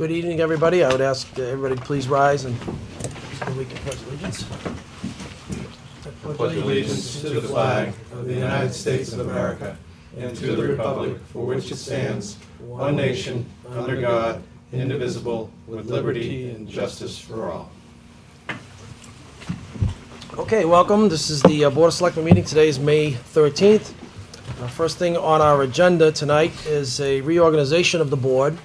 Good evening, everybody. I would ask everybody to please rise and so we can pledge allegiance. Pledge allegiance to the flag of the United States of America and to the republic for which it stands, one nation, under God, indivisible, with liberty and justice for all. Okay, welcome. This is the Board of Selectmen meeting. Today is May 13th. First thing on our agenda tonight is a reorganization of the board.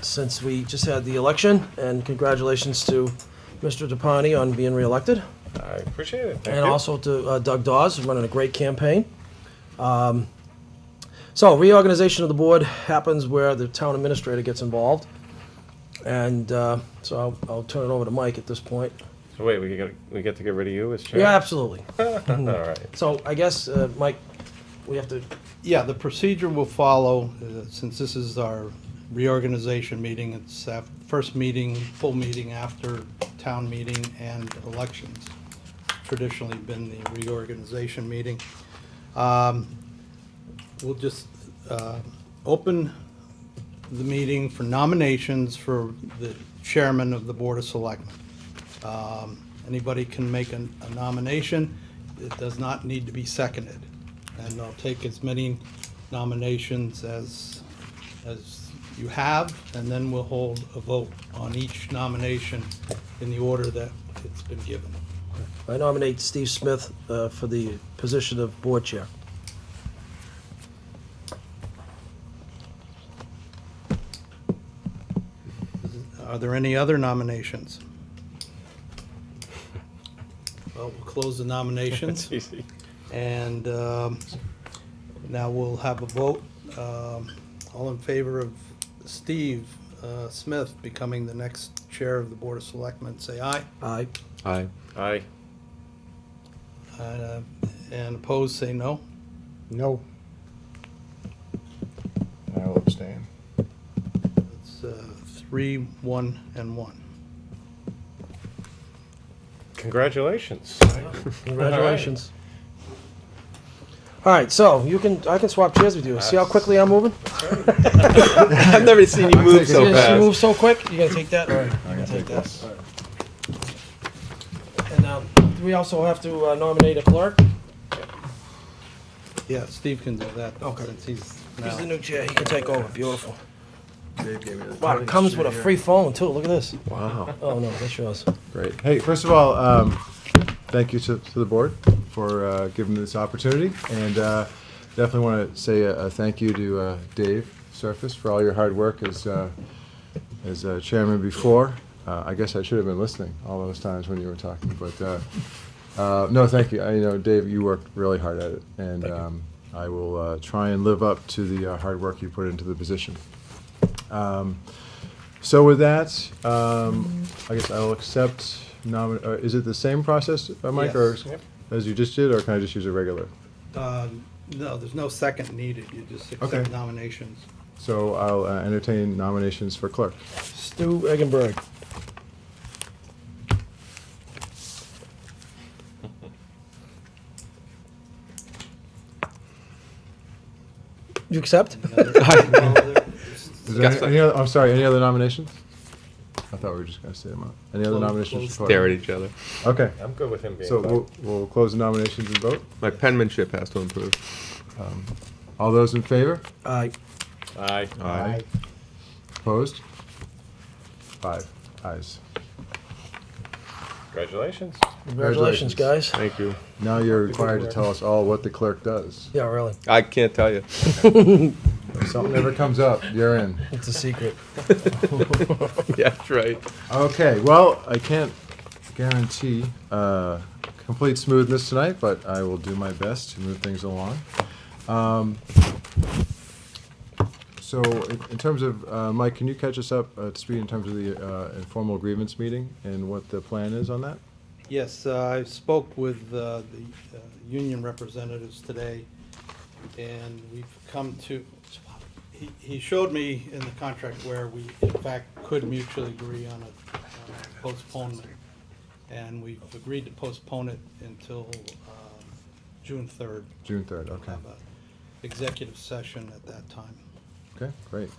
Since we just had the election, and congratulations to Mr. DePani on being reelected. I appreciate it. Thank And you. also to Doug Dawes, who's running a great campaign. So reorganization of the board happens where the town administrator gets involved. And so I'll turn it over to Mike at this point. So wait, we get to get rid of you as chair? Yeah, absolutely. All right. So I guess, Mike, we have to, Yeah, the procedure will follow, since this is our reorganization meeting. It's our first meeting, full meeting after town meeting and elections. Traditionally been the reorganization meeting. We'll just open the meeting for nominations for the chairman of the Board of Selectmen. Anybody can make a nomination. It does not need to be seconded. And I'll take as many nominations as you have, and then we'll hold a vote on each nomination in the order that it's been given. I nominate Steve Smith for the position of board chair. Are there any other nominations? Well, we'll close the nominations. It's easy. And now we'll have a vote. All in favor of Steve Smith becoming the next chair of the Board of Selectmen, say aye. Aye. Aye. Aye. And opposed, say no. No. I will abstain. It's 3, 1, and 1. Congratulations. Congratulations. All right, so I can swap chairs with you. See how quickly I'm moving? I've never seen you move so You fast. move so quick. You gonna take that? All right. I'm gonna take this. And do we also have to nominate a clerk? Yeah, Steve can do that. Okay. Since he's He's the now. new chair. He can take over. Beautiful. Dave gave me the Wow, it comes with a free phone too. Look at this. Wow. Oh no, that's yours. Great. Hey, first of all, thank you to the board for giving me this opportunity, and definitely want to say a thank you to Dave Surface for all your hard work as chairman before. I guess I should have been listening all those times when you were talking, but no, thank you. I know, Dave, you worked really hard at it, and I will try and live up to the hard work you put into the position. So with that, I guess I will accept is it the same process, Mike, or Yes. as you just did, or can I just use a regular? No, there's no second needed. You just accept Okay. nominations. So I'll entertain nominations for clerk. Stu Eggenberg. You accept? Is there any other, I'm sorry, any other nominations? I thought we were just going to say them out. Any other Close- nominations close. for Stare clerk? at each other. Okay, I'm good with him being so clerk. we'll close the nominations and vote. My penmanship has to improve. All those in favor? Aye. Aye. Aye. Opposed? 5 ayes. Congratulations. Congratulations, guys. Thank you. Now you're required to tell us all what the clerk does. Yeah, really. I can't tell you. If something ever comes up, you're in. It's a secret. Yeah, that's right. Okay, well, I can't guarantee complete smoothness tonight, but I will do my best to move things along. So in terms of, Mike, can you catch us up to speed in terms of the informal grievance meeting and what the plan is on that? Yes, I spoke with the union representatives today, and we've come to, he showed me in the contract where we, in fact, could mutually agree on a postponement. And we've agreed to postpone it until June 3rd. June 3rd, We'll okay. have an executive session at that time. Okay, great.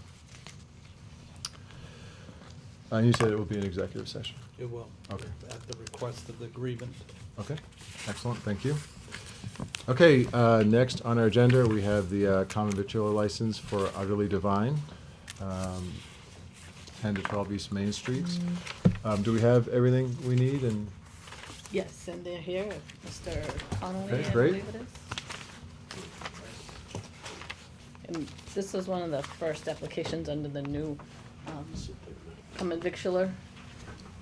And you said it will be an executive session. It will. Okay. At the request of the grievant. Okay, excellent, thank you. Okay, next on our agenda, we have the common victular license for Utterly Divine, 10 to 12 East Main Streets. Do we have everything we need? And Yes, and they're here, Mr. Connolly, Okay, I great. believe it is. And this was one of the first applications under the new common victular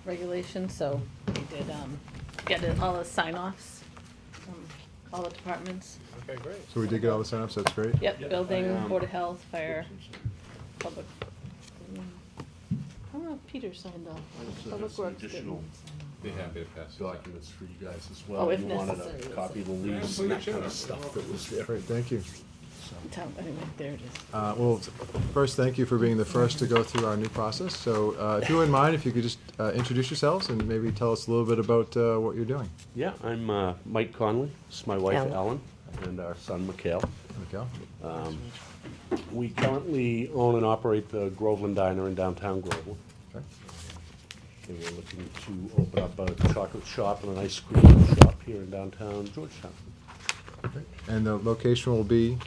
regulation, so we did get all the sign-offs from all the departments. Okay, great. So we did get all the signups, that's great. Yep, building, board of health, fire, public. I don't know if Peter signed off. Public works didn't. additional Be happy to pass. documents for you guys as Oh, well. if You wanted necessary. a copy of the lease and that kind of stuff that was there. Great, thank you. Anyway, there it is. Well, first, thank you for being the first to go through our new process. So if you wouldn't mind, if you could just introduce yourselves and maybe tell us a little bit about what you're doing. Yeah, I'm Mike Conley. This is my wife Ellen and our son Mikhail. Miguel? We currently own and operate the Groveland Diner in downtown Groveland. Okay. And we're looking to open up a chocolate shop and an ice cream shop here in downtown Georgetown. Great. And the location will be?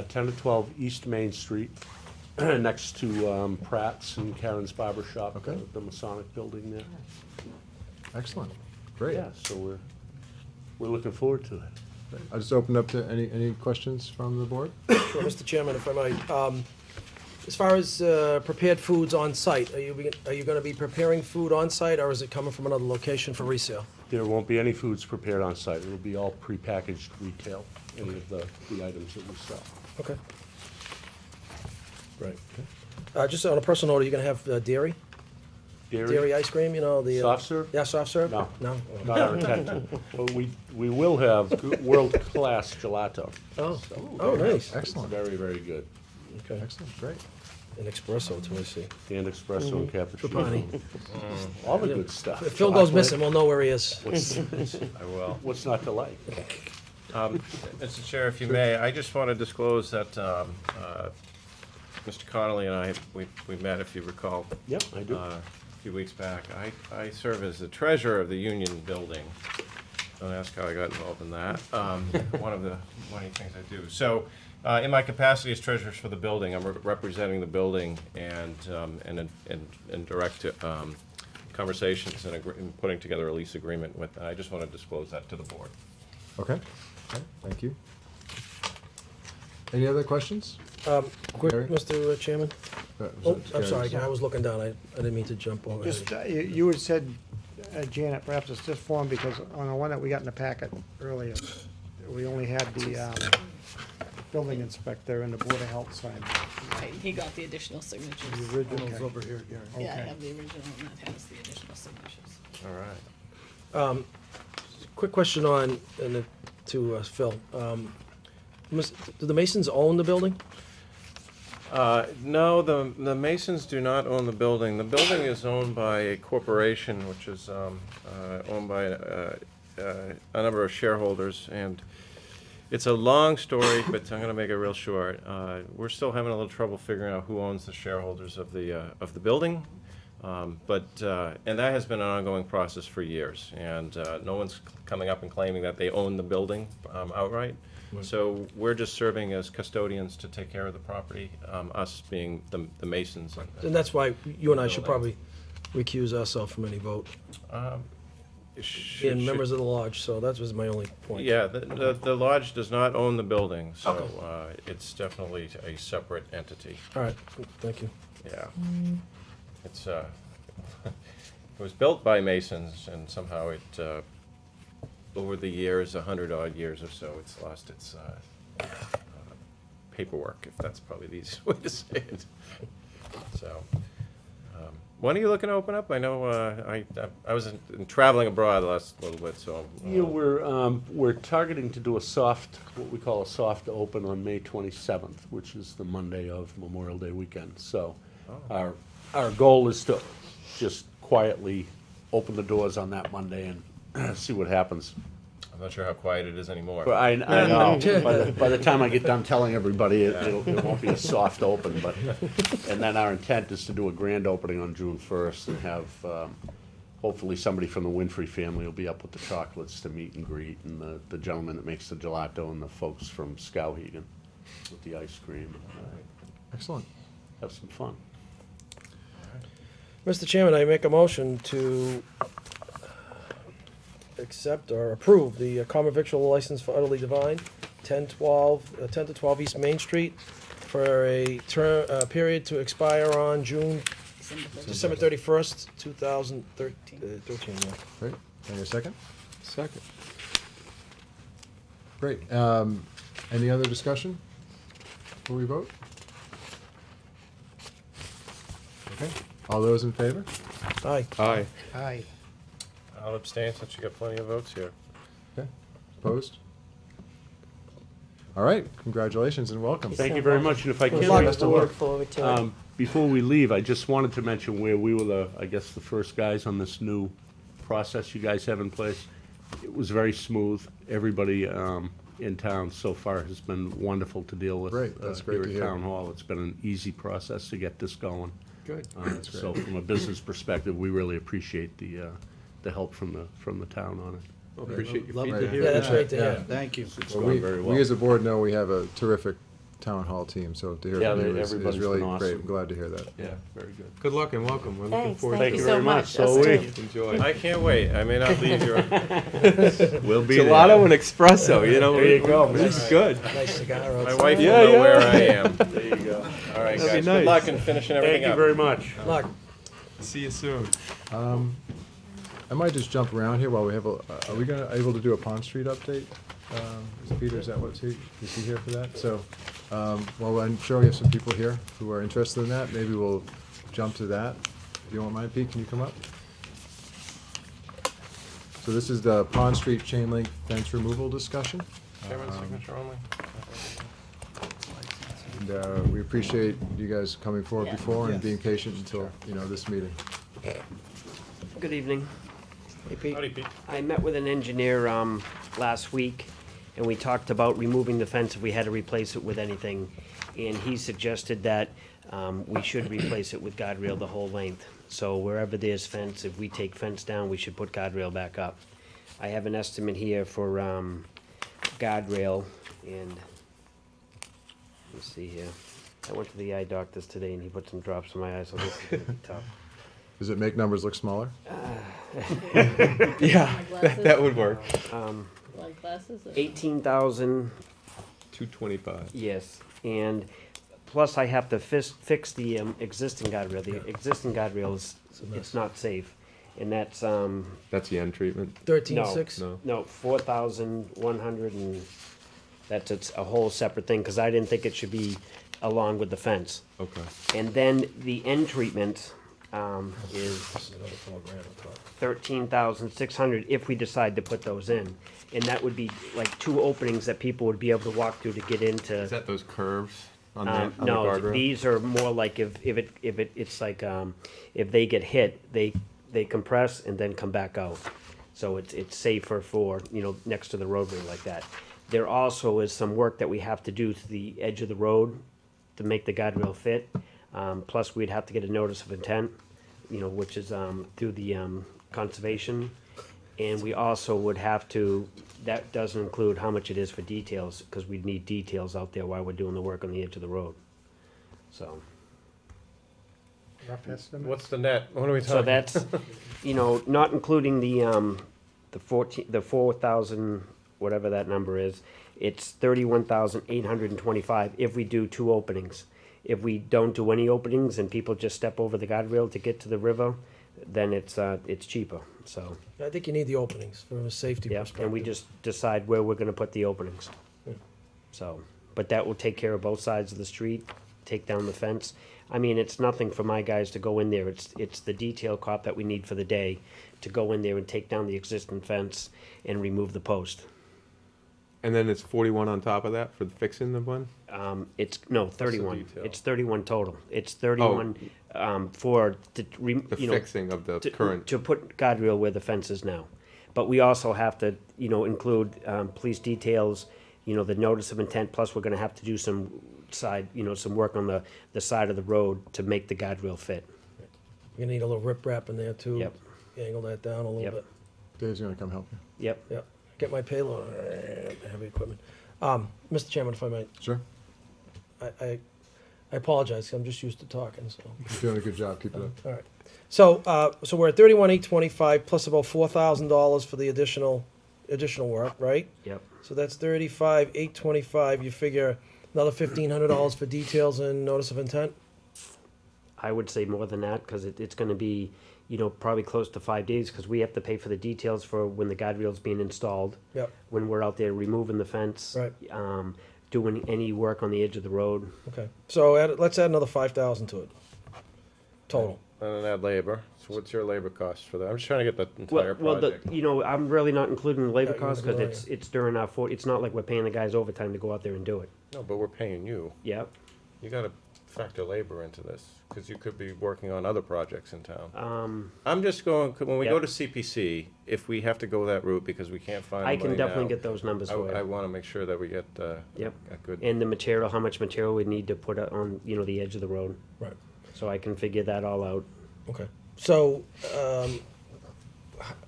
10 to 12 East Main Street, next to Pratt's and Karen's Barber Shop, Okay. the Masonic building there. Excellent, great. Yeah, so we're looking forward to it. I'll just open up to any questions from the board? Sure, Mr. Chairman, if I might. As far as prepared foods on site, are you going to be preparing food on site, or is it coming from another location for resale? There won't be any foods prepared on site. It'll be all prepackaged retail, any of the items that we sell. Okay. Right. Just on a personal note, are you going to have dairy? Dairy ice cream, you know, the... Soft serve? Yeah, soft serve? No. No? Not our intent to. But we will have world-class gelato. Oh, oh, nice. It's Excellent, very, very good. Okay. excellent, great. An espresso, too, I see. And espresso and cappuccino. Trapani. All the good stuff. If Phil goes Chocolate. missing, we'll know where he is. I will. What's not to like? Mr. Chair, if you may, I just want to disclose that Mr. Connolly and I, we met, if you recall, Yep, I do. a few weeks back. I serve as the treasurer of the Union Building. Don't ask how I got involved in that. One of the many things I do. So, in my capacity as treasurer for the building, I'm representing the building and in direct conversations and putting together a lease agreement with. I just want to disclose that to the board. Okay, thank you. Any other questions? Quick, Gary? Mr. Chairman? Was Oh, it I'm Gary? sorry, I was looking down. I didn't mean to jump over. Just, you had said, Janet, perhaps it's just form, because on the one that we got in the packet earlier, we only had the building inspector and the Board of Health sign. Right, he got the additional signatures. The original's Okay. over here, Gary. Yeah, I Okay. have the original, and that has the additional signatures. All right. Quick question on, to Phil. Do the Masons own the building? No, the Masons do not own the building. The building is owned by a corporation, which is owned by a number of shareholders, and it's a long story, but I'm going to make it real short. We're still having a little trouble figuring out who owns the shareholders of the building, and that has been an ongoing process for years, and no one's coming up and claiming that they own the building outright. So we're just serving as custodians to take care of the property, us being the Masons. And that's why you and I should probably recuse ourselves from any vote, being members of the lodge, so that was my only point. Yeah, the lodge does not own the building, so it's definitely a separate entity. All right, thank you. Yeah. It's, it was built by Masons, and somehow it, over the years, 100-odd years or so, it's lost its paperwork, if that's probably the easiest way to say it. So, when are you looking to open up? I know I was traveling abroad the last little bit, so. Yeah, we're targeting to do what we call a soft open on May 27th, which is the Monday of Memorial Day weekend. So our goal is to just quietly open the doors on that Monday and see what happens. I'm not sure how quiet it is anymore. But I know, by the time I get done telling everybody, it won't be a soft open, but, and then our intent is to do a grand opening on June 1st and have, hopefully somebody from the Winfrey family will be up with the chocolates to meet and greet, and the gentleman that makes the gelato, and the folks from Skowhegan with the ice cream. Excellent. Have some fun. Mr. Chairman, I make a motion to accept or approve the common victual license for Utterly Divine, 10 to 12 East Main Street, for a term, period to expire on December 31st, 2013. Yeah. Great. Can I get a second? Second. Great. Any other discussion before we vote? Okay. All those in favor? Aye. Aye. Aye. I'll abstain since you got plenty of votes here. Okay. Opposed? All right. Congratulations and welcome. Thank you very much, and if I can, Good luck. before- Best of luck. Forward to it. Before we leave, I just wanted to mention where we were I guess, the first guys on this new process you guys have in place. It was very smooth. Everybody in town so far has been wonderful to deal with. Great. That's great to Here hear. at Town Hall, it's been an easy process to get this going. Good. So from a business perspective, we really appreciate the help from the town on it. Appreciate your Love to feedback. hear Yeah, that's that. great to Yeah, hear. thank you. It's Well, going very well. we as a board know we have a terrific town hall team, so to hear Yeah, from you is everybody's really been awesome. great. I'm glad to hear that. Yeah, very good. Good luck and welcome. We're looking Thanks, forward thank to you it. so very much. much. So Us we- too. Enjoy. I can't wait. I may not leave your, We'll be there. Gelato and espresso, you know. There you go, This is good. Nice cigar my outside. wife will Yeah, know yeah. where I am. There you go. All right, That'd be guys. nice. Good luck in finishing everything Thank you up. very much. Look, See you soon. I might just jump around here while we have are we able to do a Pond Street update? Is Peter, is he here for that? So, well, I'm sure we have some people here who are interested in that. Maybe we'll jump to that. If you don't mind, Pete, can you come up? So this is the Pond Street chain link fence removal discussion. Chairman's signature only? And we appreciate you guys coming forward Yeah. before and Yes. being patient until, this meeting. Good evening. hey Pete. Howdy, Pete. I met with an engineer last week, and we talked about removing the fence if we had to replace it with anything. And he suggested that we should replace it with guardrail the whole length. So wherever there's fence, if we take fence down, we should put guardrail back up. I have an estimate here for guardrail, and let's see here. I went to the eye doctor's today, and he put some drops in my eyes, so this is gonna be tough. Does it make numbers look smaller? Yeah, Glasses? that would work. Like glasses? or- 18,000. 225. Yes, and plus I have to fix the existing guardrail. The existing guardrail is, it's not safe, and that's, That's the end treatment. 13.6. No. no, 4,100, and it's a whole separate thing, because I didn't think it should be along with the fence. Okay. And then the end treatment is This is another 4 grand on top. 13,600 if we decide to put those in. And that would be like 2 openings that people would be able to walk through to get into. Is that those curves on the No, guardrail? these are more like it's like, if they get hit, they compress and then come back out. So it's safer for, next to the roadway like that. There also is some work that we have to do to the edge of the road to make the guardrail fit. Plus, we'd have to get a notice of intent, which is, through the, conservation. And we also would have to, that doesn't include how much it is for details, because we'd need details out there while we're doing the work on the edge of the road. So, Rough estimate? What's the net? What are we so talking? that's, not including the 4,000, whatever that number is, it's 31,825 if we do 2 openings. If we don't do any openings and people just step over the guardrail to get to the river, then it's cheaper, so. I think you need the openings from a safety Yeah, perspective. and we just decide where we're gonna put the openings. So, but that will take care of both sides of the street, take down the fence. I mean, it's nothing for my guys to go in there, it's the detail cop that we need for the day to go in there and take down the existing fence and remove the post. And then it's 41 on top of that for fixing the one? It's, no, 31, detail? it's 31 total, it's 31, for the, The fixing of the to- current. To put guardrail where the fence is now. But we also have to, include, police details, the notice of intent, plus we're gonna have to do some some work on the side of the road to make the guardrail fit. You're gonna need a little riprap in there too. Yep. Angle that down a little Yep. bit. Dave's gonna come help you. Yep. Yep. Get my payload, heavy equipment. Mr. Chairman, if I might, Sure. I apologize, 'cause I'm just used to talking, so. You're doing a good job. Keep it up. All right. So we're at 31,825 plus about $4,000 for the additional work, right? Yep. So that's 35,825. You figure another $1,500 for details and notice of intent? I would say more than that, because it's gonna be, probably close to 5 days, because we have to pay for the details for when the guardrail's being installed. Yep. When we're out there removing the fence. Right. Doing any work on the edge of the road. Okay. So let's add another 5,000 to it. Total. And then add labor. So what's your labor cost for that? I'm just trying to get the entire Well, project. I'm really not including the labor Yeah, costs, you're because it's during our, it's not like we're paying the guys overtime to go out there and do it. No, but we're paying you. Yep. You gotta factor labor into this, because you could be working on other projects in town. I'm just going, when we go Yep. to CPC, if we have to go that route because we can't find I the can money definitely now, get those numbers I for you. wanna make sure that we get, Yep. a good. And the material, how much material we need to put on, the edge of the road. Right. So I can figure that all out. Okay. So,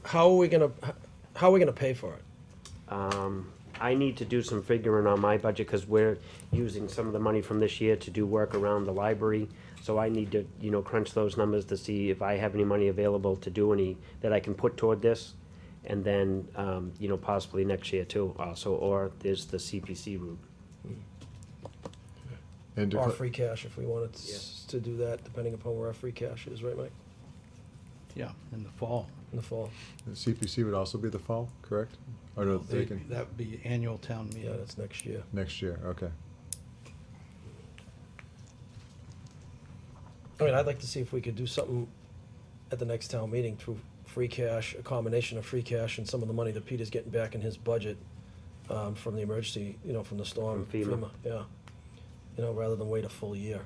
how are we gonna pay for it? I need to do some figuring on my budget, because we're using some of the money from this year to do work around the library. So I need to, crunch those numbers to see if I have any money available to do any, that I can put toward this. And then, possibly next year too, also, or there's the CPC route. And to Or cl- free cash if we wanted Yes. to do that, depending upon where our free cash is, right, Mike? Yeah, in the fall. In the fall. the CPC would also be the fall, correct? Or no, they can, That would be annual town Yeah, meeting. that's next year. next year, okay. I mean, I'd like to see if we could do something at the next town meeting through free cash, a combination of free cash and some of the money that Peter's getting back in his budget from the emergency, from the storm. From FEMA. Yeah. Rather than wait a full year.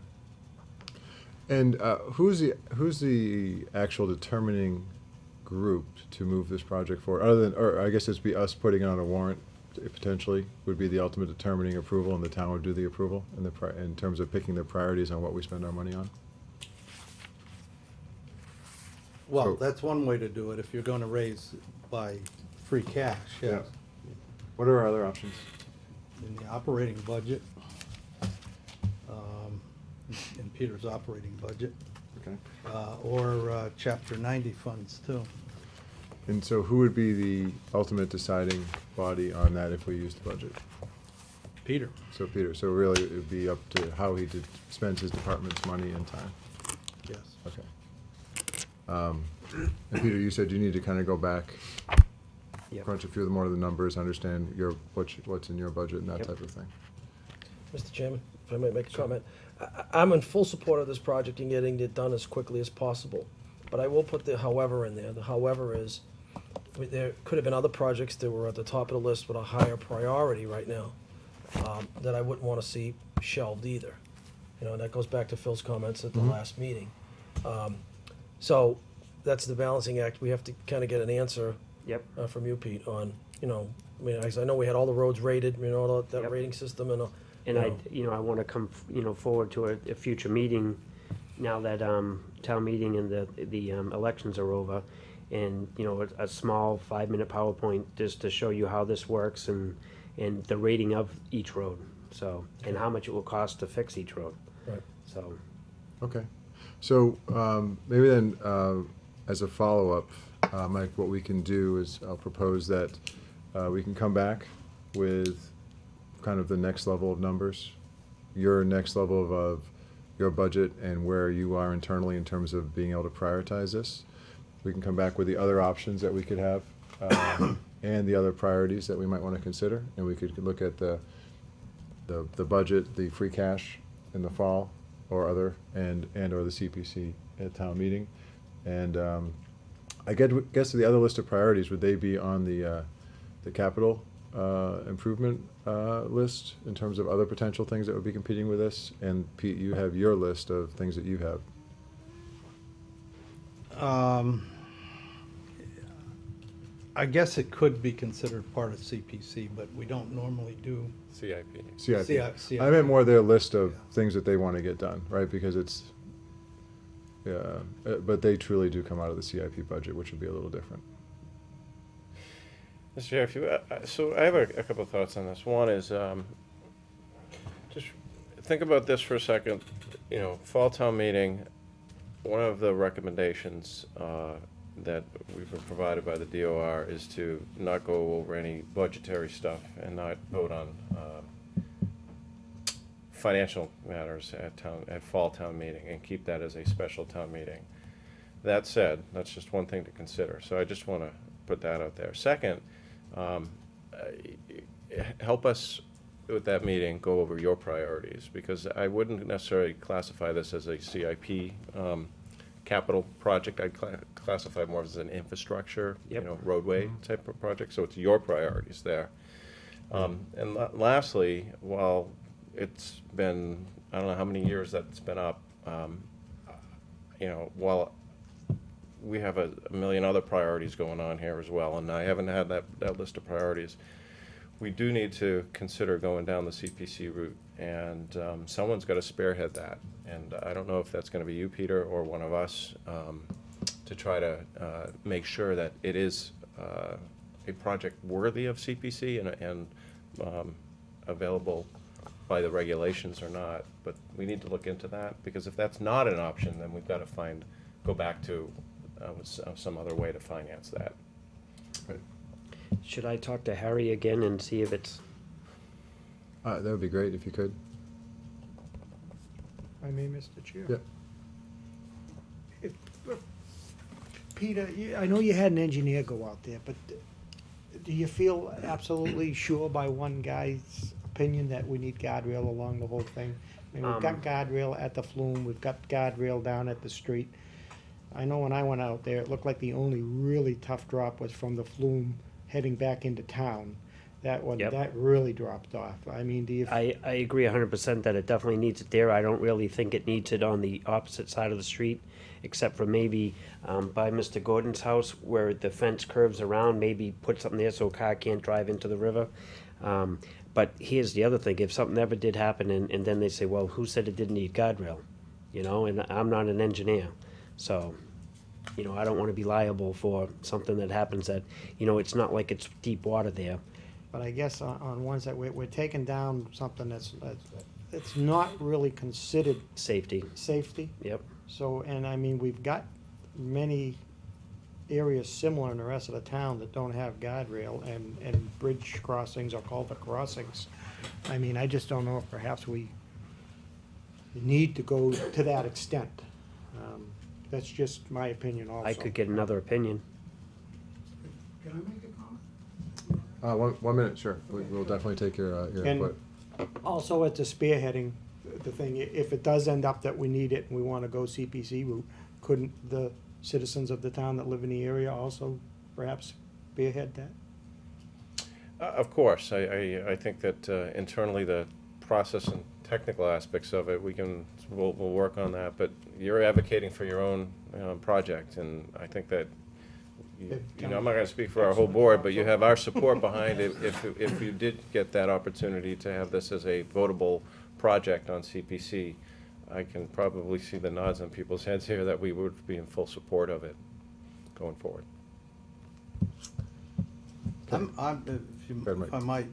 And who's the actual determining group to move this project forward? Other than, or I guess it'd be us putting it on a warrant, potentially, would be the ultimate determining approval, and the town would do the approval in terms of picking the priorities on what we spend our money on? Well, So- that's one way to do it, if you're gonna raise by free cash, yes. What are our other options? In the operating budget, in Peter's operating budget, Okay. or chapter 90 funds too. And so who would be the ultimate deciding body on that if we use the budget? Peter. So Peter, so really it would be up to how he spends his department's money and time. Yes. Okay. And Peter, you said you need to kind of go back, Yep. crunch a few more of the numbers, understand what's in your budget and that Yep. type of thing. Mr. Chairman, if I might make a comment. I'm in full support of this project and getting it done as quickly as possible. But I will put the however in there. The however is, there could have been other projects that were at the top of the list with a higher priority right now that I wouldn't want to see shelved either. And that goes back to Phil's comments at the last meeting. So that's the balancing act. We have to kind of get an answer Yep. from you, Pete, on, as I know we had all the roads rated, all that Yep. rating system and. And I want to come, forward to a future meeting, now that, town meeting and the elections are over. And, a small 5-minute PowerPoint just to show you how this works and the rating of each road. So, and how much it will cost to fix each road. Right. So, Okay. So maybe then, as a follow-up, Mike, what we can do is I'll propose that we can come back with kind of the next level of numbers, your next level of your budget and where you are internally in terms of being able to prioritize this. We can come back with the other options that we could have and the other priorities that we might want to consider, and we could look at the budget, the free cash in the fall, or other, and or the CPC at town meeting. And I guess the other list of priorities, would they be on the capital improvement list in terms of other potential things that would be competing with this? And Pete, you have your list of things that you have. I guess it could be considered part of CPC, but we don't normally do. CIP. CIP. I meant more their list of things that they want to get done, right? Because it's, yeah, but they truly do come out of the CIP budget, which would be a little different. Mr. Chair, if you, so I have a couple of thoughts on this. One is, just think about this for a second. You know, fall town meeting, one of the recommendations that we've been provided by the DOR is to not go over any budgetary stuff and not vote on financial matters at fall town meeting, and keep that as a special town meeting. That said, that's just one thing to consider. So I just want to put that out there. Second, help us with that meeting go over your priorities, because I wouldn't necessarily classify this as a CIP capital project. I'd classify more as an infrastructure, Yep. you know, roadway type of project. So it's your priorities there. And lastly, while it's been, I don't know how many years that's been up, you know, while we have a million other priorities going on here as well, and I haven't had that list of priorities, we do need to consider going down the CPC route, and someone's got to spearhead that. And I don't know if that's going to be you, Peter, or one of us, to try to make sure that it is a project worthy of CPC and available by the regulations or not. But we need to look into that, because if that's not an option, then we've got to go back to some other way to finance that. Right. Should I talk to Harry again and see if it's, That would be great if you could. I mean, Mr. Chair. Yeah. Peter, I know you had an engineer go out there, but do you feel absolutely sure by one guy's opinion that we need guardrail along the whole thing? I mean, we've got guardrail at the flume, we've got guardrail down at the street. I know when I went out there, it looked like the only really tough drop was from the flume heading back into town. That one, Yep. that really dropped off. I mean, do you? I agree 100% that it definitely needs it there. I don't really think it needs it on the opposite side of the street, except for maybe by Mr. Gordon's house where the fence curves around, maybe put something there so a car can't drive into the river. But here's the other thing, if something ever did happen and then they say, well, who said it didn't need guardrail? You know, and I'm not an engineer, so, you know, I don't want to be liable for something that happens that, you know, it's not like it's deep water there. But I guess on ones that we're taking down something that's not really considered Safety, safety. yep. So, and I mean, we've got many areas similar in the rest of the town that don't have guardrail and bridge crossings or culvert crossings. I mean, I just don't know if perhaps we need to go to that extent. That's just my opinion also. I could get another opinion. Can I make a comment? 1 minute, sure. We'll definitely take your And input. also at the spearheading, the thing, if it does end up that we need it and we wanna go CPC route, couldn't the citizens of the town that live in the area also perhaps spearhead that? Of course, I think that internally the process and technical aspects of it, we'll work on that, but you're advocating for your own project, and I think that, you know, I'm not gonna speak for our whole board, but you have our support behind it if you did get that opportunity to have this as a votable project on CPC. I can probably see the nods on people's heads here that we would be in full support of it going forward. If I might,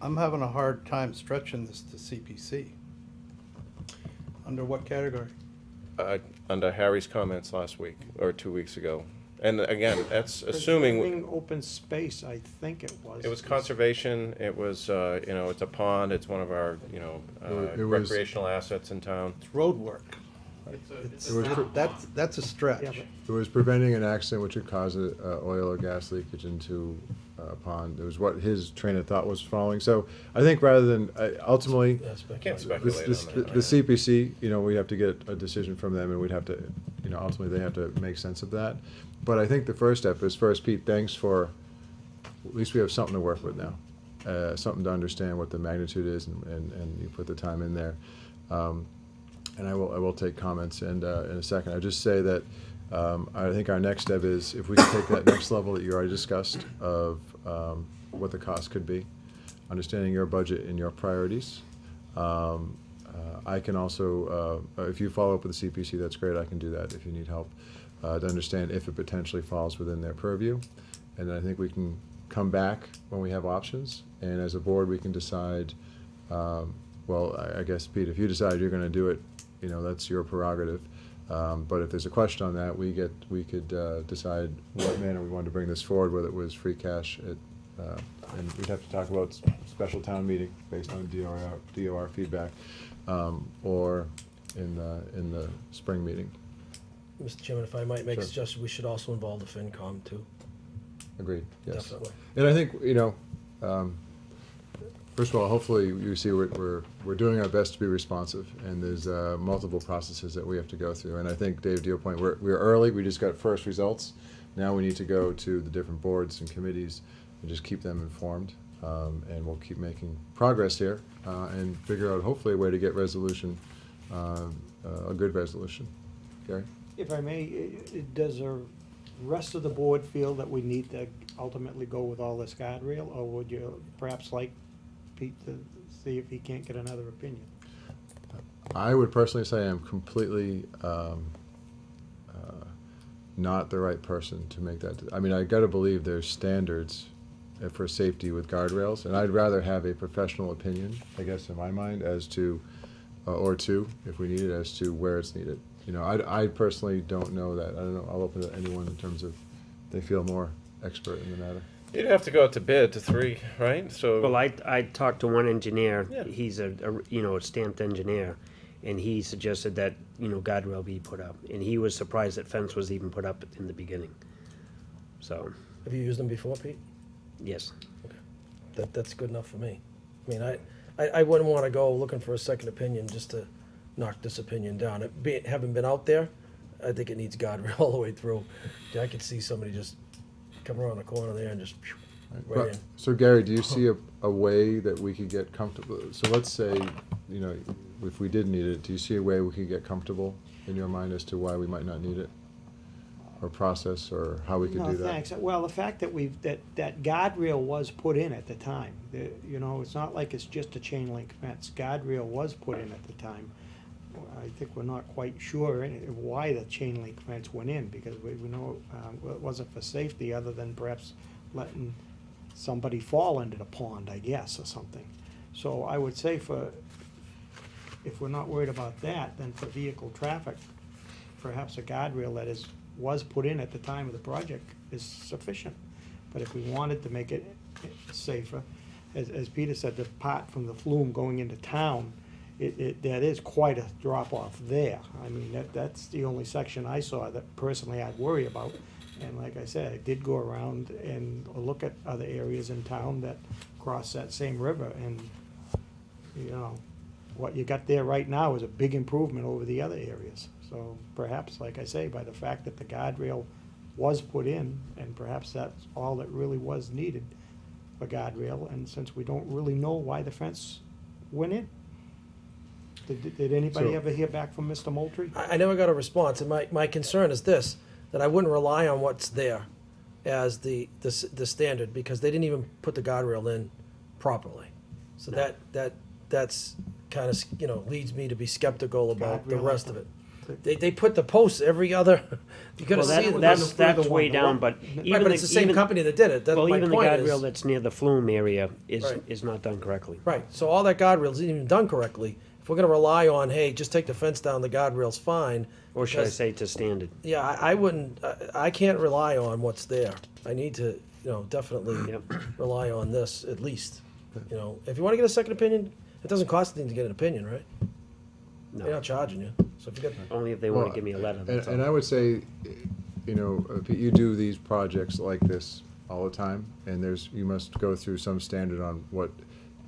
I'm having a hard time stretching this to CPC. Under what category? Under Harry's comments last week, or 2 weeks ago. And again, that's assuming, Preserving open space, I think it was. it was conservation, it was, you know, it's a pond, it's one of our, you know, It was- recreational assets in town. It's road work. It was That's a stretch. Yeah, It was preventing an accident which would cause oil or gas leakage into a pond. It was what his train of thought was following. So I think rather than, ultimately, I can't the speculate on that. CPC, you know, we have to get a decision from them, and we'd have to, you know, ultimately they have to make sense of that. But I think the first step is, first, Pete, thanks for, at least we have something to work with now. Something to understand what the magnitude is, and you put the time in there. And I will take comments in a second. I just say that I think our next step is if we can take that next level that you already discussed of what the cost could be, understanding your budget and your priorities. I can also, if you follow up with the CPC, that's great, I can do that if you need help, to understand if it potentially falls within their purview. And then I think we can come back when we have options, and as a board, we can decide, well, I guess, Pete, if you decide you're gonna do it, you know, that's your prerogative. But if there's a question on that, we could decide what manner we wanted to bring this forward, whether it was free cash, and we'd have to talk about special town meeting based on DOR feedback, or in the spring meeting. Mr. Chairman, if I might make a Sure. suggestion, we should also involve the FinCom too. Agreed, yes. Definitely. And I think, you know, first of all, hopefully you see we're doing our best to be responsive, and there's multiple processes that we have to go through. And I think, Dave, to your point, we're early, we just got first results. Now we need to go to the different boards and committees and just keep them informed. And we'll keep making progress here, and figure out hopefully a way to get resolution, a good resolution. Gary? If I may, does the rest of the board feel that we need to ultimately go with all this guardrail, or would you perhaps like Pete to see if he can't get another opinion? I would personally say I'm completely not the right person to make that. I mean, I gotta believe there's standards for safety with guardrails, and I'd rather have a professional opinion, I guess, in my mind, as to, or two, if we need it, as to where it's needed. You know, I personally don't know that. I don't know, I'll open it to anyone in terms of, they feel more expert in the matter. You'd have to go out to bid to 3, right? So. Well, I talked to one engineer, Yeah. he's a stamped engineer, and he suggested that, guardrail be put up, and he was surprised that fence was even put up in the beginning. So, Have you used them before, Pete? yes. That's good enough for me. I mean, I wouldn't want to go looking for a second opinion just to knock this opinion down. Having been out there, I think it needs guardrail all the way through. I could see somebody just come around the corner there and just right But- in. So Gary, do you see a way that we could get comfortable? So let's say, you know, if we did need it, do you see a way we could get comfortable in your mind as to why we might not need it? Or process, or how we could No, do that? thanks. Well, the fact that that guardrail was put in at the time, it's not like it's just a chain link fence. Guardrail was put in at the time. I think we're not quite sure why the chain link fence went in, because we know it wasn't for safety, other than perhaps letting somebody fall into the pond, I guess, or something. So I would say if we're not worried about that, then for vehicle traffic, perhaps a guardrail that was put in at the time of the project is sufficient. But if we wanted to make it safer, as Peter said, the part from the flume going into town, that is quite a drop off there. I mean, that's the only section I saw that personally I'd worry about. And like I said, I did go around and look at other areas in town that cross that same river, and, what you got there right now is a big improvement over the other areas. So perhaps, like I say, by the fact that the guardrail was put in, and perhaps that's all that really was needed for guardrail, and since we don't really know why the fence went in. Did anybody So- ever hear back from Mr. Moultrie? I never got a response, and my concern is this, that I wouldn't rely on what's there as the standard, because they didn't even put the guardrail in properly. So that's kind of, leads me to be skeptical about the Guardrail, rest of it. They put the posts every other, you gotta Well, see it. that's further way one. down, but Right, even but it's the same even- company that did it, that's Well, my even the point guardrail is. that's near the flume area Right. is not done correctly. Right, so all that guardrails isn't even done correctly. If we're gonna rely on, hey, just take the fence down, the guardrail's fine. Or should I because- say to standard? Yeah, I wouldn't, I can't rely on what's there. I need to, definitely Yep. rely on this at least. If you wanna get a second opinion, it doesn't cost anything to get an opinion, right? They're No, not charging you, so if you get, only if they want Well, to give me a letter, And, that's and I all. would say, Pete, you do these projects like this all the time, and you must go through some standard on what,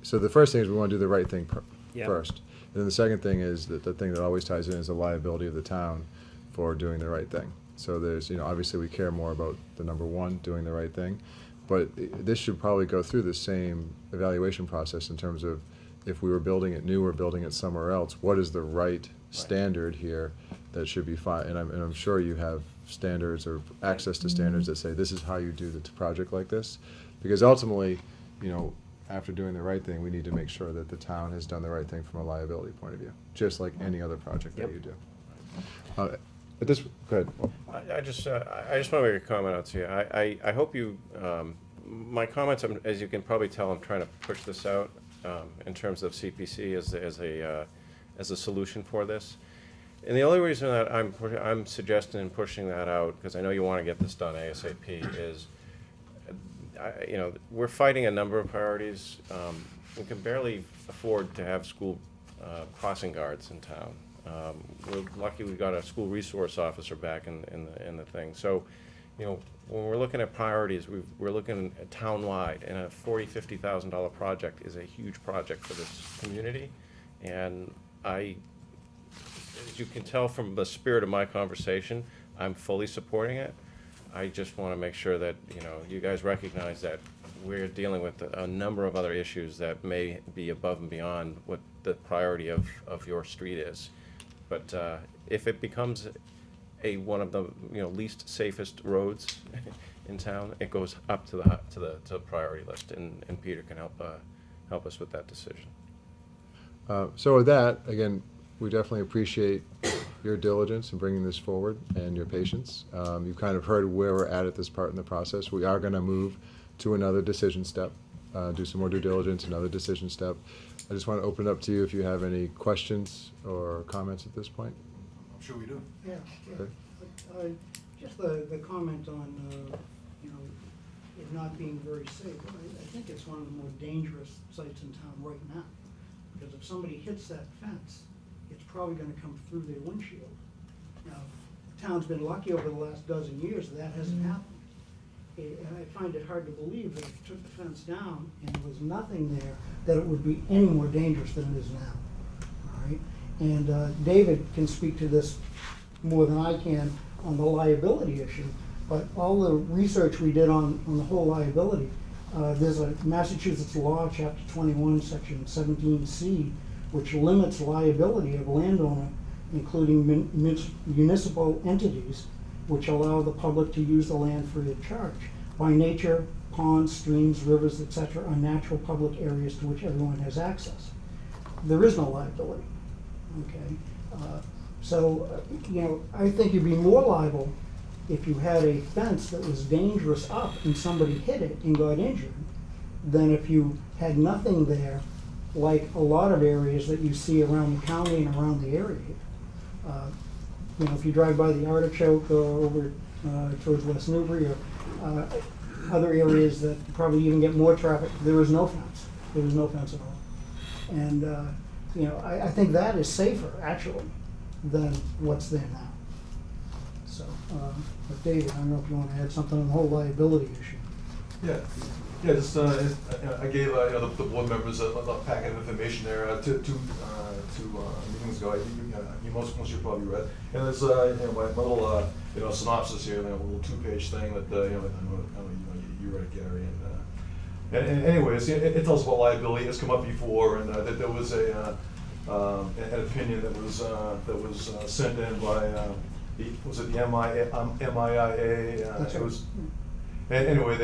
so the first thing is we want to do the right thing Yeah. first. And then the second thing is, that the thing that always ties in is the liability of the town for doing the right thing. So there's, obviously we care more about the number one, doing the right thing, but this should probably go through the same evaluation process in terms of if we were building it new or building it somewhere else, what is the right standard here that should be fine. And I'm sure you have standards or access to standards that say this is how you do the project like this. Because ultimately, you know, after doing the right thing, we need to make sure that the town has done the right thing from a liability point of view, just like any other project that you do. At this, go ahead. I just want to make a comment out to you. I hope you, my comments, as you can probably tell, I'm trying to push this out in terms of CPC as a solution for this. And the only reason that I'm suggesting and pushing that out, because I know you want to get this done ASAP, is, you know, we're fighting a number of priorities. We can barely afford to have school crossing guards in town. We're lucky we got a school resource officer back in the thing. So, you know, when we're looking at priorities, we're looking at town-wide, and a $40,000-$50,000 project is a huge project for this community. And as you can tell from the spirit of my conversation, I'm fully supporting it. I just want to make sure that, you know, you guys recognize that we're dealing with a number of other issues that may be above and beyond what the priority of your street is. But if it becomes one of the, you know, least safest roads in town, it goes up to the priority list, and Peter can help us with that decision. So with that, again, we definitely appreciate your diligence in bringing this forward and your patience. You've kind of heard where we're at this part in the process. We are going to move to another decision step, do some more due diligence, another decision step. I just want to open it up to you if you have any questions or comments at this point. I'm sure we do. Yeah, Okay. just the comment on, you know, it not being very safe. I think it's one of the more dangerous sites in town right now. Because if somebody hits that fence, it's probably gonna come through their windshield. Now, the town's been lucky over the last dozen years that hasn't happened. And I find it hard to believe that if you took the fence down and there was nothing there, that it would be any more dangerous than it is now. All right? And David can speak to this more than I can on the liability issue, but all the research we did on the whole liability, there's a Massachusetts law, chapter 21, section 17C, which limits liability of landowner, including municipal entities, which allow the public to use the land free of charge. By nature, ponds, streams, rivers, etc. are natural public areas to which everyone has access. There is no liability, okay? You know, I think you'd be more liable if you had a fence that was dangerous up and somebody hit it and got injured than if you had nothing there, like a lot of areas that you see around the county and around the area. You know, if you drive by the Artichoke or over towards West Newbury or other areas that probably even get more traffic, there was no fence. There was no fence at all. And, you know, I think that is safer, actually, than what's there now. So, but David, I don't know if you want to add something on the whole liability issue. Yeah, just I gave you know, the board members a packet of information there two meetings ago. Most you probably read, and there's you know, my little you know, synopsis here, a little 2-page thing that you know, I know you read it, Gary, and anyways, it tells about liability. It's come up before, and that there was an opinion that was sent in by was it the MIA? That's it right. was. And anyway,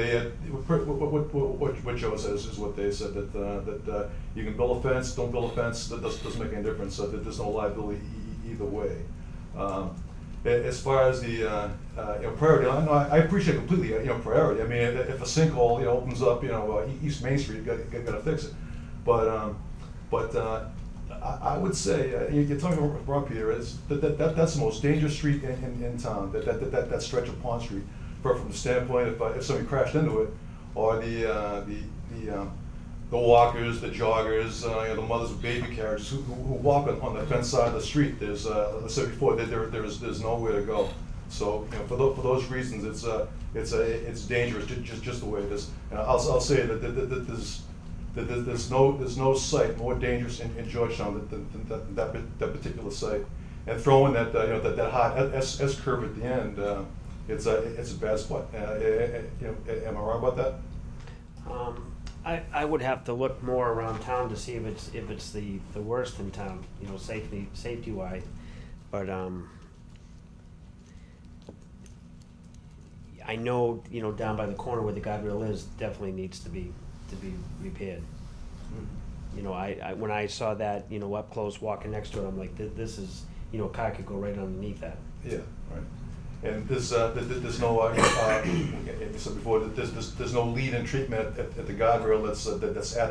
what Joe says is what they said, that you can build a fence, don't build a fence, that doesn't make any difference, that there's no liability either way. As far as the you know, priority, I appreciate completely, you know, priority. I mean, if a sinkhole, you know, opens up, you know, East Main Street, you got to fix it. But I would say you're talking about Rob, Peter, is that's the most dangerous street in town. That stretch of Pond Street. From the standpoint, if somebody crashed into it, or the walkers, the joggers, you know, the mothers with baby carriages who walk on the fence side of the street, there's as I said before, there's nowhere to go. So, you know, for those reasons, it's dangerous just the way it is. And I'll say that there's no site more dangerous in Georgetown than that particular site. And throwing that you know, that hot S curve at the end. It's a bad spot. You know, am I wrong about that? I would have to look more around town to see if it's the worst in town, you know, safety wise. But I know, you know, down by the corner where the guardrail is, definitely needs to be repaired. You know, I when I saw that, you know, up close walking next to it, I'm like, this is, you know, a car could go right underneath that. Yeah, right. And there's no, you said before, that there's no lead-in treatment at the guardrail that's at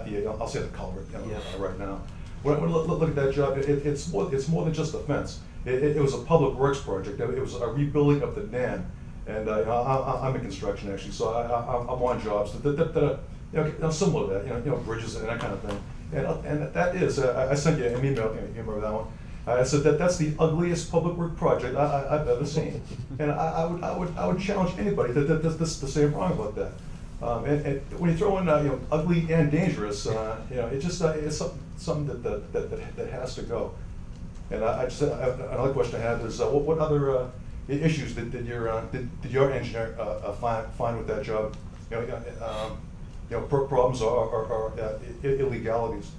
the, I'll say the culvert, you know, Yeah. right now. When I look at that job, it's more than just a fence. It was a public works project. It was a rebuilding of the dam. And you know, I'm in construction actually, so I'm on jobs that are, you know, similar to that, you know, bridges and that kind of thing. And that is, I sent you an email, you remember that one? I said that's the ugliest public work project I've ever seen. And I would challenge anybody to say wrong about that. And when you throw in, you know, ugly and dangerous, you know, it just, it's something that has to go. And another question I have is, what other issues did your engineer find with that job? You know, problems or illegalities?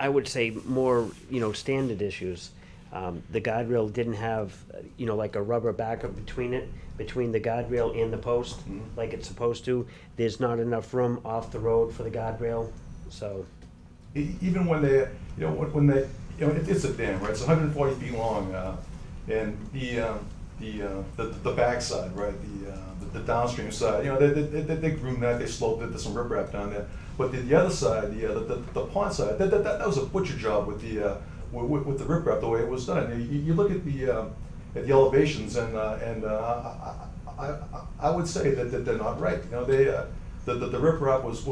I would say more, you know, standard issues. The guardrail didn't have, you know, like a rubber backup between the guardrail and the post, like it's supposed to. There's not enough room off the road for the guardrail, so. Even when they, you know, when they, you know, it's a dam, right? It's 140 feet long, and the backside, right? The downstream side, you know, they groomed that, they sloped it, there's some riprap down there. But the other side, the pond side, that was a butcher job with the riprap, the way it was done. You look at the elevations, and I would say that they're not right. You know, the riprap was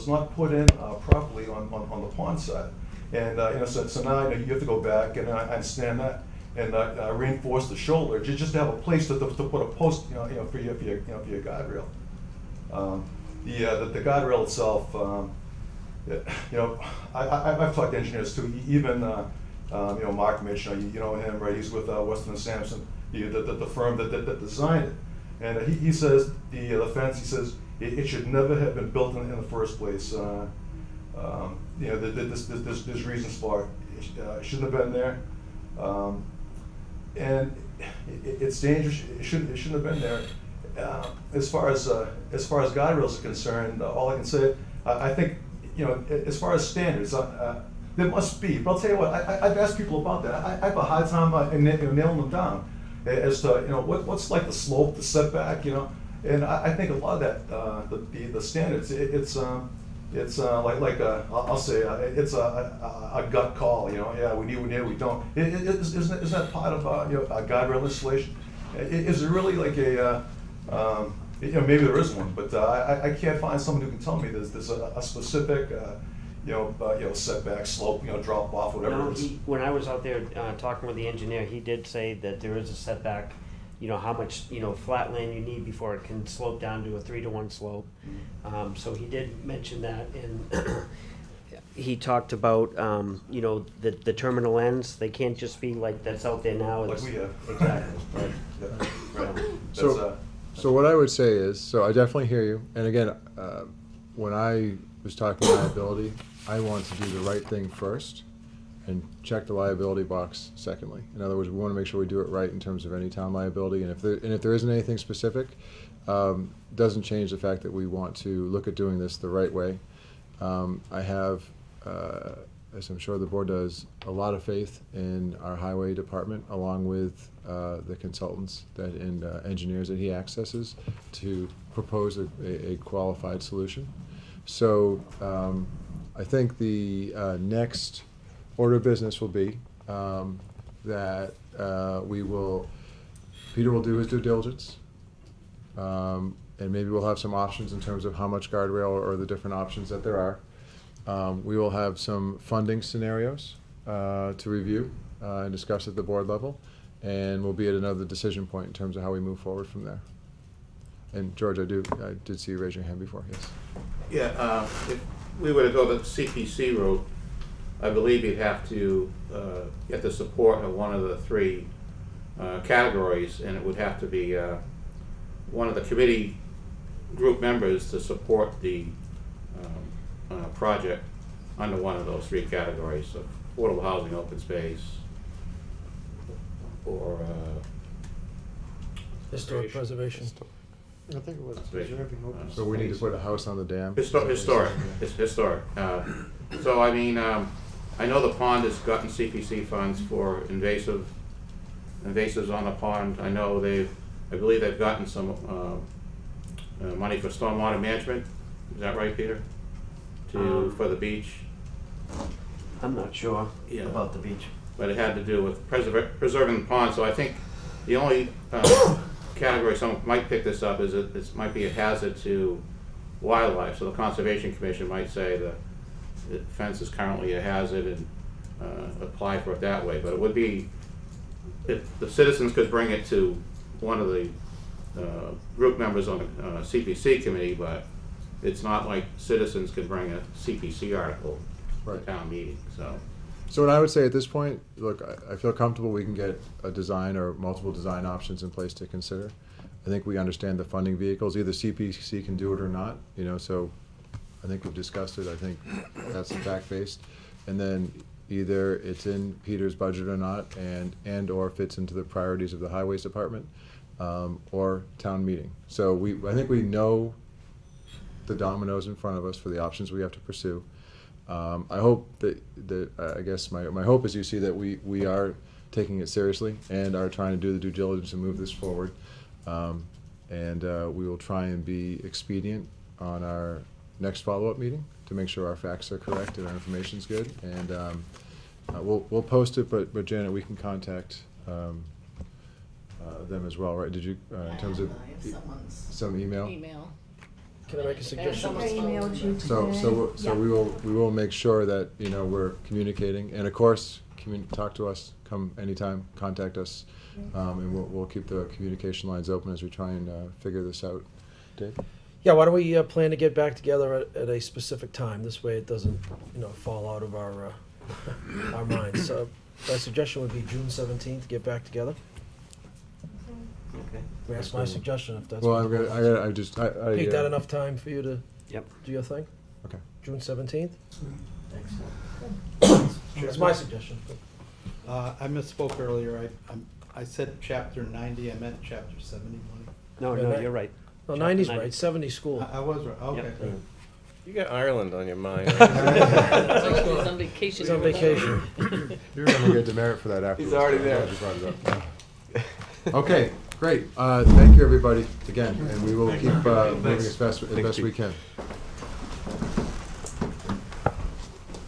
not put in properly on the pond side, and you know, so now you have to go back, and I understand that, and reinforce the shoulder just to have a place to put a post, you know, for your guardrail. The guardrail itself, you know, I've talked to engineers too. Even you know, Mark Mitch, you know him, right? He's with Weston and Sampson, the firm that designed it, and he says the fence. He says it should never have been built in the first place. You know, there's reasons for it. It shouldn't have been there. And it's dangerous. It shouldn't have been there. As far as guardrails are concerned, all I can say, I think, you know, as far as standards, there must be. But I'll tell you what, I've asked people about that. I have a hard time nailing them down as to, you know, what's like the slope, the setback, you know. And I think a lot of that, the standards, it's like I'll say it's a gut call, you know. Yeah, we need, we don't. Isn't that part of you know, a guardrail installation? Is there really like a you know, maybe there is one, but I can't find someone who can tell me there's a specific you know, setback, slope, you know, drop off, whatever No, it is. when I was out there talking with the engineer, he did say that there is a setback. You know, how much, you know, flat land you need before it can slope down to a 3-to-1 slope. So he did mention that, and he talked about, you know, the terminal ends. They can't just be like that's out there now. Like we have. Exactly. Right. Yeah, right. So what I would say is, so I definitely hear you. And again, when I was talking liability, I want to do the right thing first and check the liability box secondly. In other words, we want to make sure we do it right in terms of any town liability. And if there isn't anything specific, doesn't change the fact that we want to look at doing this the right way. I have, as I'm sure the board does, a lot of faith in our highway department, along with the consultants and engineers that he accesses to propose a qualified solution. So I think the next order of business will be that Peter will do his due diligence, and maybe we'll have some options in terms of how much guardrail or the different options that there are. We will have some funding scenarios to review and discuss at the board level, and we'll be at another decision point in terms of how we move forward from there. And George, I did see you raise your hand before, yes. Yeah, if we were to go the CPC route, I believe you'd have to get the support of one of the three categories, and it would have to be one of the committee group members to support the project under one of those three categories: so affordable housing, open space, or Historic preservation. I think it was preserving open. So we need to put a house on the dam? Historic, it's historic. So, I mean, I know the pond has gotten CPC funds for invasives on the pond. I know I believe they've gotten some money for stormwater management. Is that right, Peter? For the beach? I'm not sure Yeah. about the beach. But it had to do with preserving the pond. So I think the only category someone might pick this up is that this might be a hazard to wildlife. So the Conservation Commission might say the fence is currently a hazard and apply for it that way. But it would be, if the citizens could bring it to one of the group members on the CPC committee, but it's not like citizens can bring a CPC article to Right. town meeting, so. So what I would say at this point, look, I feel comfortable we can get a design or multiple design options in place to consider. I think we understand the funding vehicles, either CPC can do it or not, you know, so I think we've discussed it, I think that's fact-based. And then either it's in Peter's budget or not, and/or fits into the priorities of the Highways Department, or town meeting. So I think we know the dominoes in front of us for the options we have to pursue. I hope that I guess my hope is you see that we are taking it seriously and are trying to do the due diligence and move this forward. And we will try and be expedient on our next follow-up meeting to make sure our facts are correct and our information's good. And we'll post it, but Janet, we can contact them as well, right? Did you, in terms of some email? Email. Can I make a suggestion? I emailed you So we will make sure that, you know, we're communicating, and of course, talk to us, come anytime, contact us, and we'll keep the communication lines open as we try and figure this out. Dave? Yeah, why don't we plan to get back together at a specific time? This way it doesn't, you know, fall out of our our minds. So my suggestion would be June 17th, get back together. Okay. That's my suggestion, if that's. Well, what you want. Pete, that enough time for you to Yep. do your thing? Okay. June 17th? Thanks. That's my suggestion. I misspoke earlier. I said chapter 90, I meant chapter 70 money. No, Yeah, you're right. No, Chapter 90's 90. right, 70 school. I was right, okay. Yep. You got Ireland on your mind. He's on vacation. He's on vacation. You're gonna get demerit for that afterwards. He's already there. I'm glad you brought it up. Okay, great. Thank you, everybody, again, and we will keep moving as best we can.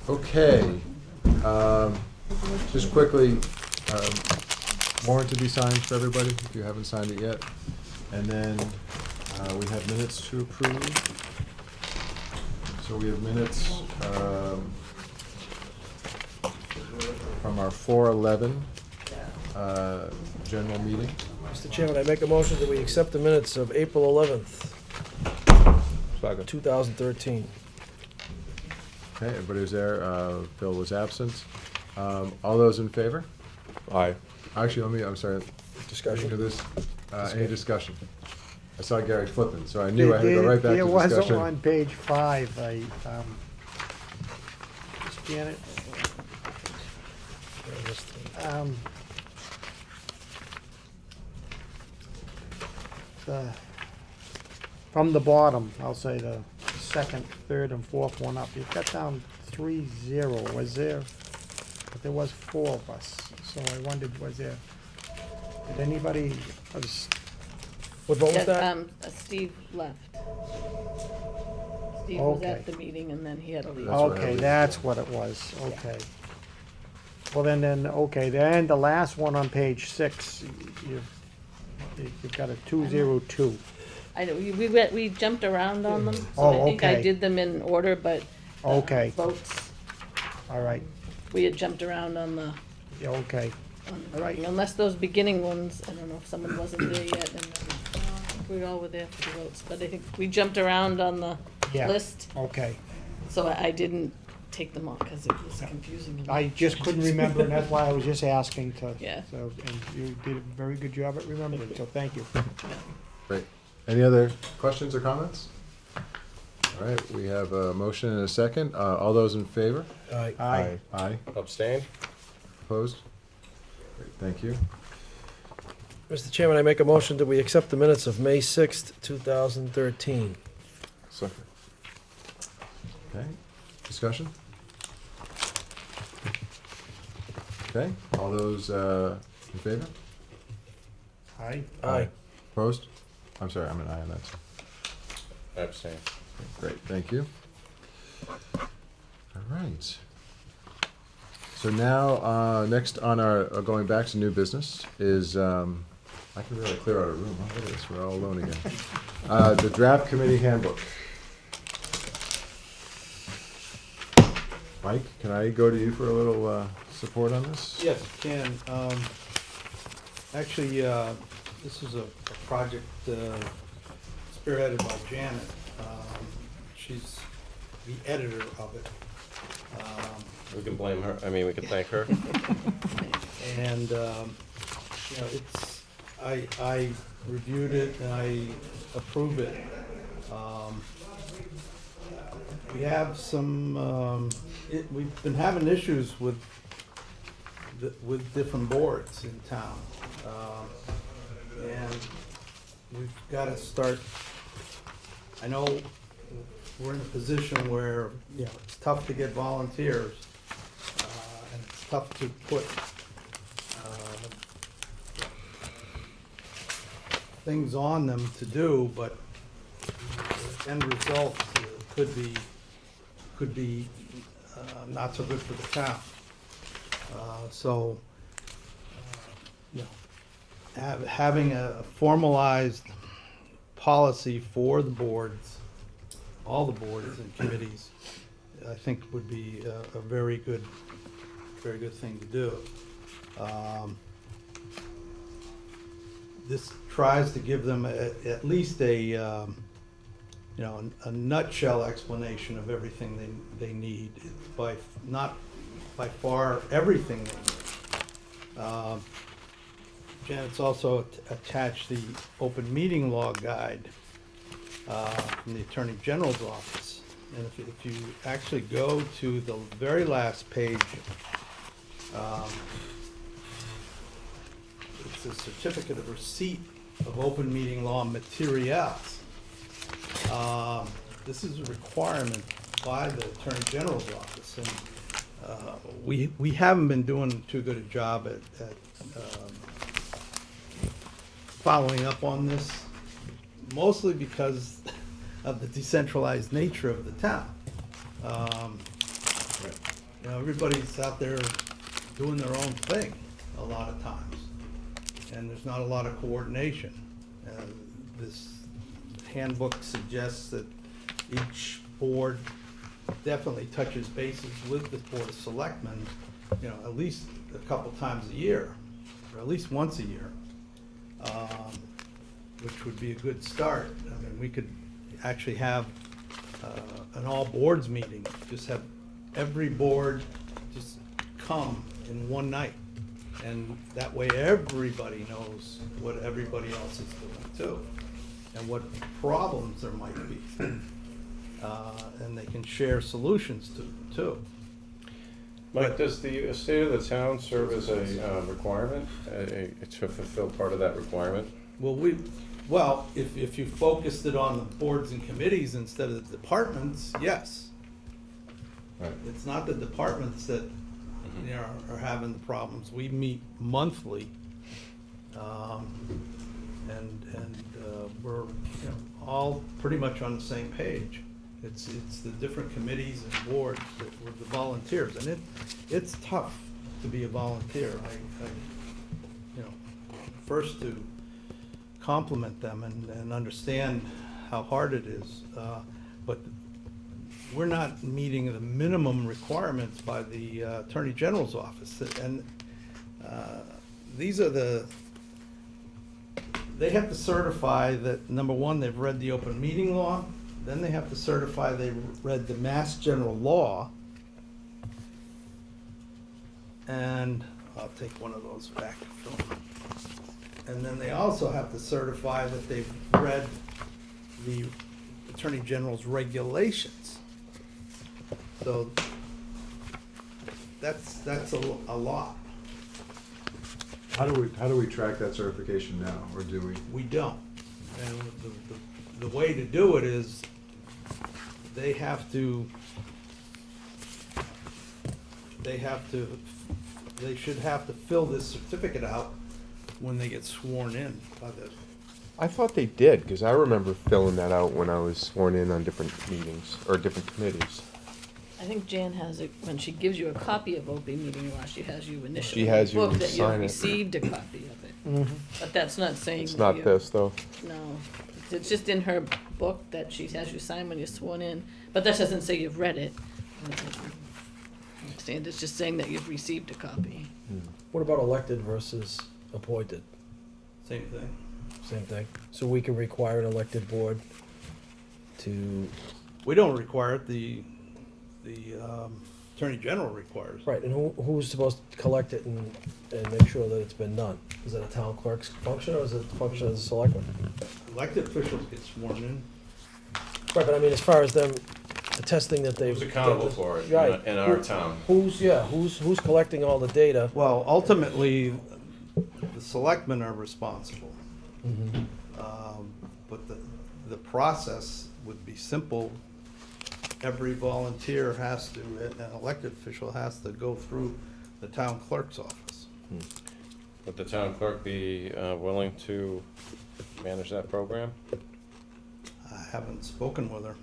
Okay, just quickly, warrant to be signed for everybody, if you haven't signed it yet. And then we have minutes to approve. So we have minutes from our 4/11 general meeting. Mr. Chairman, I make a motion that we accept the minutes of April 11th, Second. 2013. Okay, everybody was there. Phil was absent. All those in favor? Aye. Actually, I'm sorry. Discussion. To this, any discussion? I saw Gary flipping, so I knew I had to go right back to There was discussion. on page 5, Janet, from the bottom, I'll say the second, third, and fourth one up, you've got down 3-0, was there? But there was 4 of us, so I wondered, did anybody, What vote was Yes, that? Steve left. Steve was Okay. at the meeting and then he had to leave. That's what I okay, was- that's what it was, okay. Well, okay, then the last one on page 6, you've got a 202. I know, we jumped around on them, so Oh, I think I okay. did them in order, but the Okay. votes, All right, we had jumped around on the, yeah, okay, all right. unless those beginning ones, I don't know if someone wasn't there yet, and I think we all were there for the votes, but I think we jumped around on the Yeah. list, Okay, so I didn't take them off, because it was confusing. I just couldn't remember, and that's why I was just asking to. Yeah. So, and you did a very good job at remembering, so thank you. Great. Any other questions or comments? All right, we have a motion and a second. All those in favor? Aye. Aye. Aye. Abstain? Opposed? Great, thank you. Mr. Chairman, I make a motion that we accept the minutes of May 6th, 2013. Second. Okay, discussion? Okay, all those in favor? Aye. Aye. Opposed? I'm sorry, I'm an aye on that. Abstain. Great, thank you. All right. So now, next on our, going back to new business is, I can really clear out a room, huh? Look at this, we're all alone again. The draft committee handbook. Mike, can I go to you for a little support on this? Yes, you can. Actually, this is a project spearheaded by Janet. She's the editor of it. We can blame her, I mean, we can thank her. And, you know, it's, I reviewed it and I approve it. We have some, we've been having issues with different boards in town. And we've got to start, I know we're in a position where, you know, it's tough to get volunteers, and it's tough to put things on them to do, but the end result could be not so good for the town. So, you know, having a formalized policy for the boards, all the boards and committees, I think would be a very good thing to do. This tries to give them at least a, you know, a nutshell explanation of everything they need, not by far everything they need. Janet's also attached the open meeting law guide from the Attorney General's office. And if you actually go to the very last page, it's a certificate of receipt of open meeting law materials. This is a requirement by the Attorney General's office, and we haven't been doing too good a job at following up on this, mostly because of the decentralized nature of the town. You know, everybody's out there doing their own thing a lot of times, and there's not a lot of coordination. This handbook suggests that each board definitely touches bases with the Board of Selectmen, you know, at least a couple times a year, or at least once a year, which would be a good start. I mean, we could actually have an all boards meeting, just have every board just come in one night. And that way everybody knows what everybody else is doing too, and what problems there might be. And they can share solutions to them too. Mike, does the state of the town serve as a requirement, to fulfill part of that requirement? Well, if you focused it on the boards and committees instead of the departments, yes. Right. It's not the departments that, you know, are having the problems. We meet monthly, and we're, you know, all pretty much on the same page. It's the different committees and boards that were the volunteers, and it's tough to be a volunteer. I you know, first to compliment them and understand how hard it is, but we're not meeting the minimum requirements by the Attorney General's office, and these are they have to certify that, number one, they've read the open meeting law, then they have to certify they read the Mass General Law, and I'll take one of those back. And then they also have to certify that they've read the Attorney General's regulations. So that's a lot. How do we track that certification now, or do we? We don't. And the way to do it is they should have to fill this certificate out when they get sworn in by the, I thought they did, because I remember filling that out when I was sworn in on different meetings, or different committees. I think Jan has it, when she gives you a copy of OP meeting law, she has you initially. She has you book that sign you've it. received a copy of it. But that's not saying It's that not you- this, though. No, it's just in her book that she has you sign when you're sworn in, but that doesn't say you've read it. Understand, it's just saying that you've received a copy. What about elected versus appointed? same thing. Same thing. So we can require an elected board to, We don't require it, the Attorney General requires it. right, and who's supposed to collect it and make sure that it's been done? Is it a town clerk's function, or is it the function of the selectman? Elected officials get sworn in. Right, but I mean, as far as them attesting that they've. Who's accountable for it Right. in our town? Who's collecting all the data? Well, ultimately, the selectmen are responsible. But the process would be simple. Every volunteer has to, an elected official has to go through the town clerk's office. Would the town clerk be willing to manage that program? I haven't spoken with her.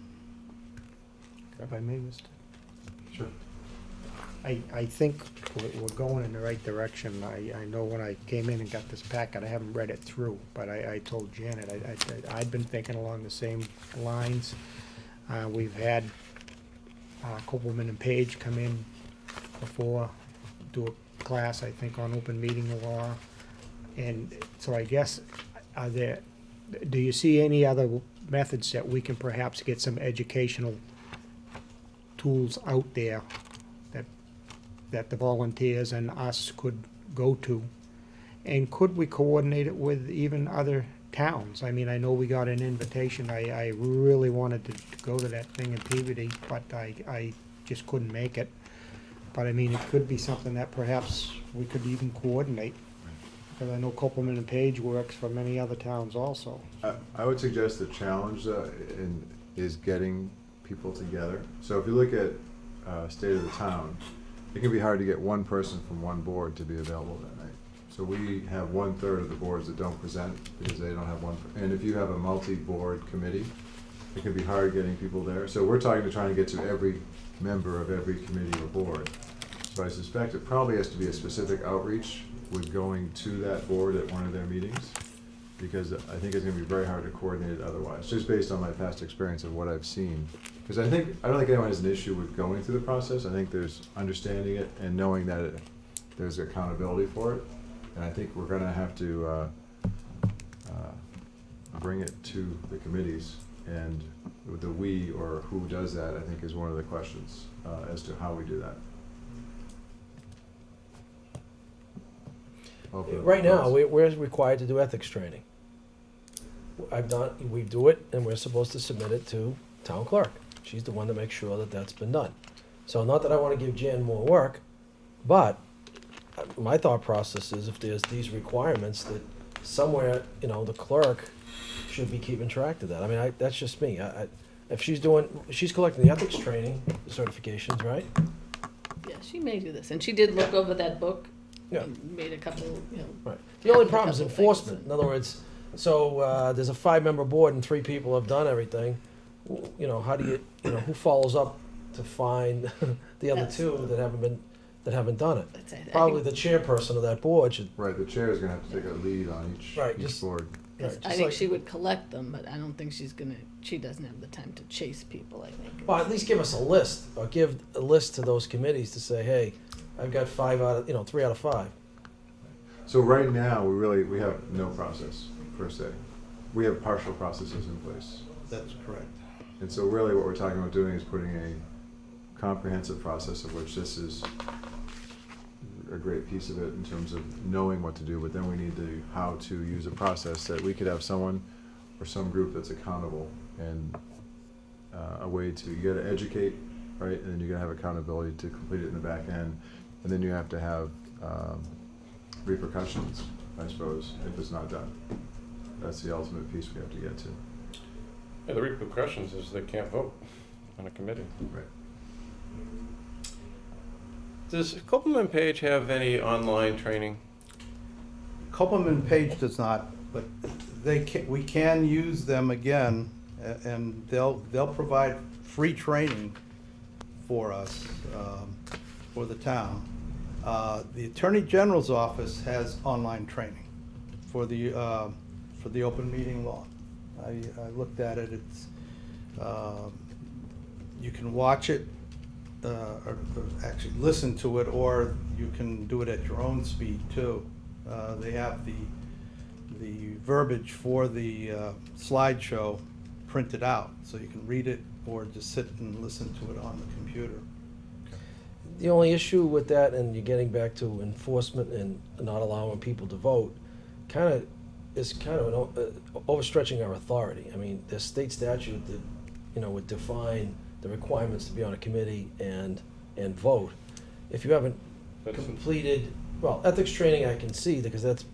If I may, Mr. Sure. I think we're going in the right direction. I know when I came in and got this packet, I haven't read it through, but I told Janet, I'd been thinking along the same lines. We've had Copeland and Page come in before, do a class, I think, on open meeting law. And so I guess, do you see any other methods that we can perhaps get some educational tools out there that the volunteers and us could go to? And could we coordinate it with even other towns? I mean, I know we got an invitation. I really wanted to go to that thing in Peabody, but I just couldn't make it. But I mean, it could be something that perhaps we could even coordinate. Because I know Copeland and Page works for many other towns also. I would suggest the challenge is getting people together. So if you look at State of the Town, it can be hard to get one person from one board to be available that night. So we have 1/3 of the boards that don't present because they don't have one. And if you have a multi-board committee, it can be hard getting people there. So we're trying to get to every member of every committee or board. So I suspect it probably has to be a specific outreach with going to that board at one of their meetings, because I think it's gonna be very hard to coordinate it otherwise, just based on my past experience of what I've seen. Because I don't think anyone has an issue with going through the process. I think there's understanding it and knowing that there's accountability for it. And I think we're gonna have to bring it to the committees, and the we or who does that, I think, is one of the questions as to how we do that. Right now, we're required to do ethics training. We do it, and we're supposed to submit it to town clerk. She's the one to make sure that that's been done. So not that I wanna give Jan more work, but my thought process is if there's these requirements that somewhere, the clerk should be keeping track of that. I mean, that's just me. If she's collecting the ethics training certifications, right? Yeah, she may do this, and she did look over that book. Yeah. And made a couple, Right. The only a problem is couple things enforcement. and- In other words, so there's a 5-member board and 3 people have done everything. How do who follows up to find the other That's- 2 that haven't done it? I'd say that- I Probably think- the chairperson of that board should. Right, the chair is gonna have to take a lead on each Right, just- board. Right, I just think like- she would collect them, but I don't think she doesn't have the time to chase people, I think. Well, at least give us a list, or give a list to those committees to say, hey, I've got 3 out of 5. So right now, we have no process, per se. We have partial processes in place. That's correct. And so really what we're talking about doing is putting a comprehensive process, of which this is a great piece of it in terms of knowing what to do, but then we need how to use a process that we could have someone or some group that's accountable, and a way to, you gotta educate, right, and then you gotta have accountability to complete it in the back end, and then you have to have repercussions, I suppose, if it's not done. That's the ultimate piece we have to get to. Yeah, the repercussions is they can't vote on a committee. Right. Does Copeland Page have any online training? Copeland and Page does not, but we can use them again, and they'll provide free training for us, for the town. The Attorney General's office has online training for the open meeting law. I looked at it. It's you can watch it, or actually listen to it, or you can do it at your own speed too. They have the verbiage for the slideshow printed out, so you can read it or just sit and listen to it on the computer. The only issue with that, and you're getting back to enforcement and not allowing people to vote, is kind of overstretching our authority. I mean, there's state statute that, would define the requirements to be on a committee and vote. If you haven't completed, well, ethics training I can see, because that's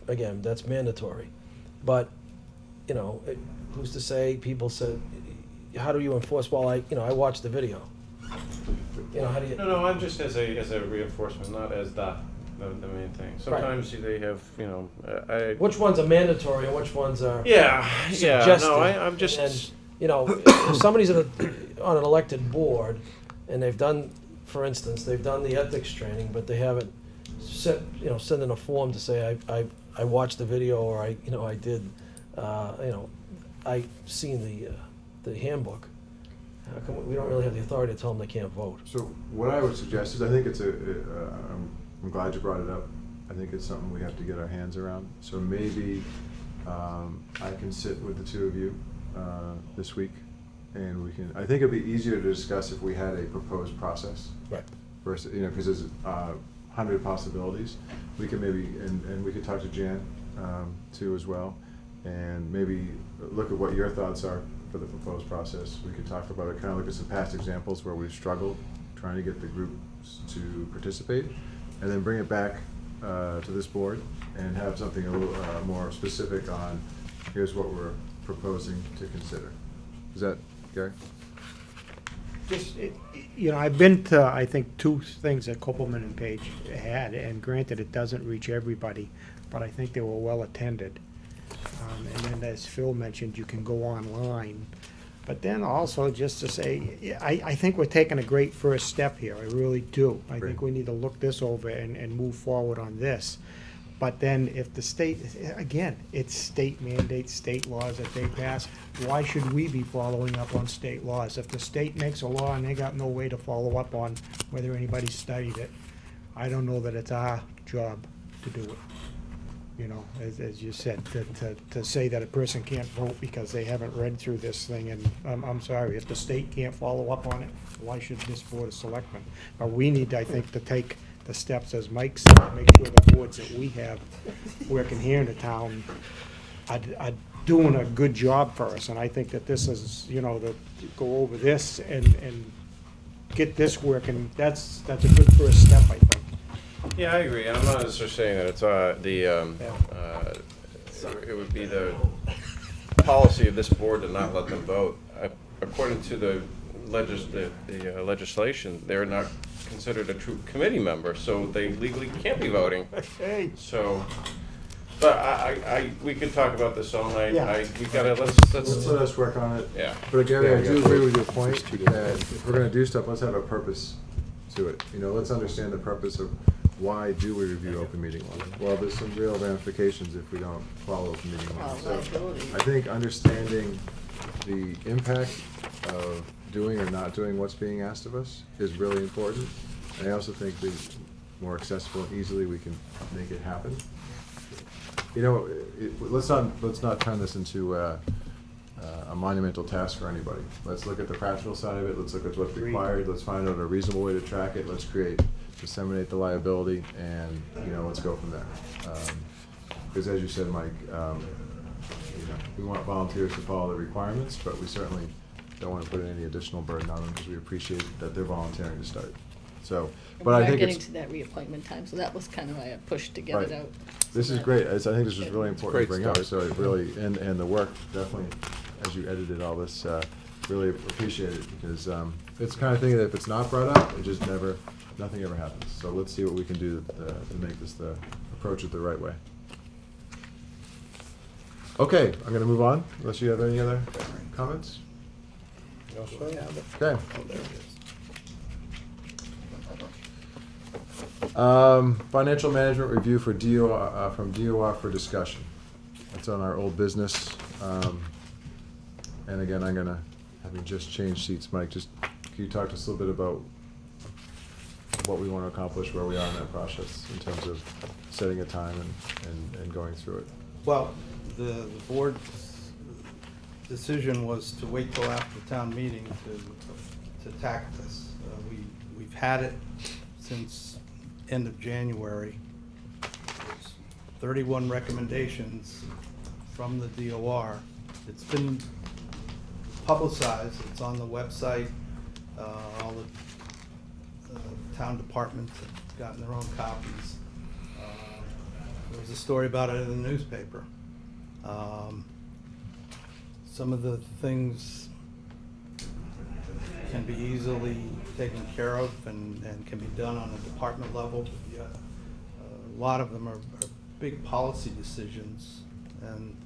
mandatory. But, who's to say, people said, how do you enforce? Well, I watched the video. How do you? No, I'm just as a reinforcement, not as the main thing. Sometimes they have, Which ones are mandatory and which ones are suggested? No, I'm just. And, if somebody's on an elected board and they've done, for instance, they've done the ethics training, but they haven't sent in a form to say I watched the video, or I did, I seen the handbook. How come we don't really have the authority to tell them they can't vote? So what I would suggest is, I think it's I'm glad you brought it up. I think it's something we have to get our hands around. So maybe I can sit with the two of you this week, and we can, I think it'd be easier to discuss if we had a proposed process. Right. Versus, because there's 100 possibilities. We could maybe, and we could talk to Jan too as well, and maybe look at what your thoughts are for the proposed process. We could talk about it, kind of look at some past examples where we've struggled trying to get the groups to participate, and then bring it back to this board and have something a little more specific on, here's what we're proposing to consider. Is that, Gary? Just, I've been to, I think, 2 things that Copeland and Page had, and granted, it doesn't reach everybody, but I think they were well attended. And then, as Phil mentioned, you can go online. But then also, just to say, I think we're taking a great first step here, I really do. I think we need to look this over and move forward on this. But then if the state, again, it's state mandates, state laws that they pass, why should we be following up on state laws? If the state makes a law and they got no way to follow up on whether anybody studied it, I don't know that it's our job to do it. As you said, to say that a person can't vote because they haven't read through this thing, and I'm sorry, if the state can't follow up on it, why should this Board of Selectmen? But we need, I think, to take the steps, as Mike said, to make sure the boards that we have working here in the town are doing a good job for us. And I think that this is, to go over this and get this working, that's a good first step, I think. Yeah, I agree. And I'm not necessarily saying that it's it would be the policy of this board to not let them vote. According to the legislation, they're not considered a true committee member, so they legally can't be voting. Hey. So, but we could talk about this all night. Yeah. We gotta Let's let's. let us work on it. Yeah. But Gary, Yeah, I we do got agree with your point that if we're gonna do stuff, let's have a purpose to it. Let's understand the purpose of why do we review open meeting law? Well, there's some real ramifications if we don't follow open meeting law. So I think understanding the impact of doing or not doing what's being asked of us is really important. And I also think the more accessible and easily we can make it happen. Let's not turn this into a monumental task for anybody. Let's look at the practical side of it. Let's look at what's required. Let's find out a reasonable way to track it. Let's disseminate the liability, and let's go from there. Because as you said, Mike, we want volunteers to follow the requirements, but we certainly don't want to put any additional burden on them, because we appreciate that they're volunteering to start. So, And but we I are think getting it's, to that reappointment time, so that was kind of why I pushed to get Right. it out. this is great. I think this was really important to Great bring up, start. so it really, and the work, definitely, as you edited all this, really appreciate it, because it's the kind of thing that if it's not brought up, it just never, nothing ever happens. So let's see what we can do to make this approach it the right way. Okay, I'm gonna move on, unless you have any other comments? No, sir. Okay. Oh, there it is. Financial management review for DOR, from DOR for discussion. That's on our old business. And again, having just changed seats, Mike, can you talk to us a little bit about what we want to accomplish, where we are in that process, in terms of setting a time and going through it? Well, the board's decision was to wait till after town meeting to tackle this. We've had it since end of January. There's 31 recommendations from the DOR. It's been publicized, it's on the website. All the town departments have gotten their own copies. There was a story about it in the newspaper. Some of the things can be easily taken care of and can be done on a department level. Yeah, a lot of them are big policy decisions, and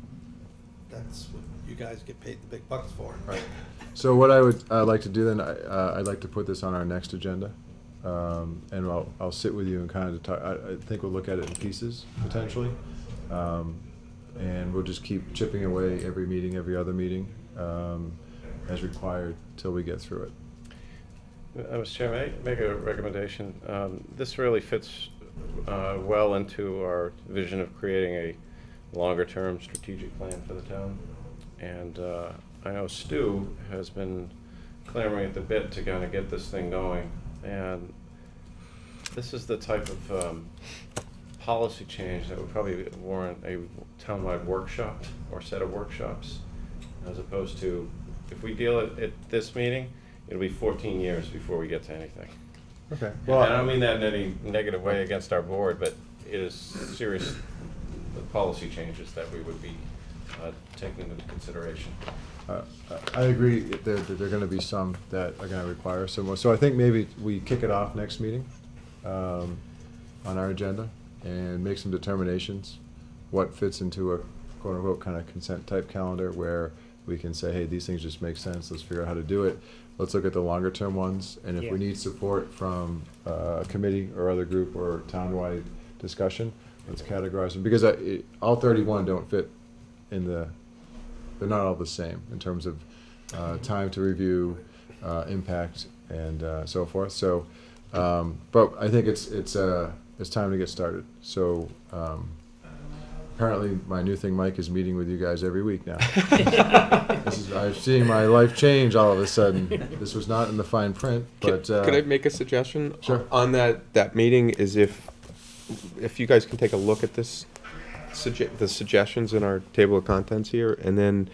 that's what you guys get paid the big bucks for. Right. So what I'd like to do then, I'd like to put this on our next agenda. And I'll sit with you and kind of talk. I think we'll look at it in pieces, potentially. And we'll just keep chipping away every meeting, every other meeting, as required till we get through it. Mr. Chair, may I make a recommendation? This really fits well into our vision of creating a longer-term strategic plan for the town. And I know Stu has been clamoring at the bit to kind of get this thing going. And this is the type of policy change that would probably warrant a townwide workshop or set of workshops, as opposed to, if we deal at this meeting, it'll be 14 years before we get to anything. Okay. Well, I don't mean that in any negative way against our board, but it is serious policy changes that we would be taking into consideration. I agree that there are going to be some that are going to require some more. So I think maybe we kick it off next meeting on our agenda and make some determinations, what fits into a quote-unquote kind of consent type calendar where we can say, hey, these things just make sense, let's figure out how to do it. Let's look at the longer term ones, and if we need support from a committee or other group or townwide discussion, let's categorize them, because all 31 don't fit in they're not all the same in terms of time to review, impact, and so forth. So, but I think it's time to get started. So, apparently my new thing, Mike, is meeting with you guys every week now. I'm seeing my life change all of a sudden. This was not in the fine print, but Could I make a suggestion? Sure. On that meeting, is if you guys can take a look at this, the suggestions in our table of contents here, and then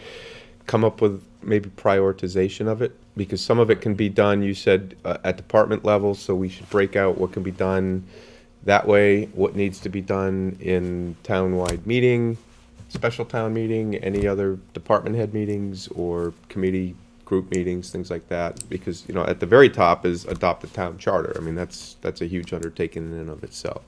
come up with maybe prioritization of it, because some of it can be done, you said, at department level, so we should break out what can be done that way, what needs to be done in townwide meeting, special town meeting, any other department head meetings or committee group meetings, things like that. Because, you know, at the very top is adopt the town charter. I mean, that's a huge undertaking in and of itself.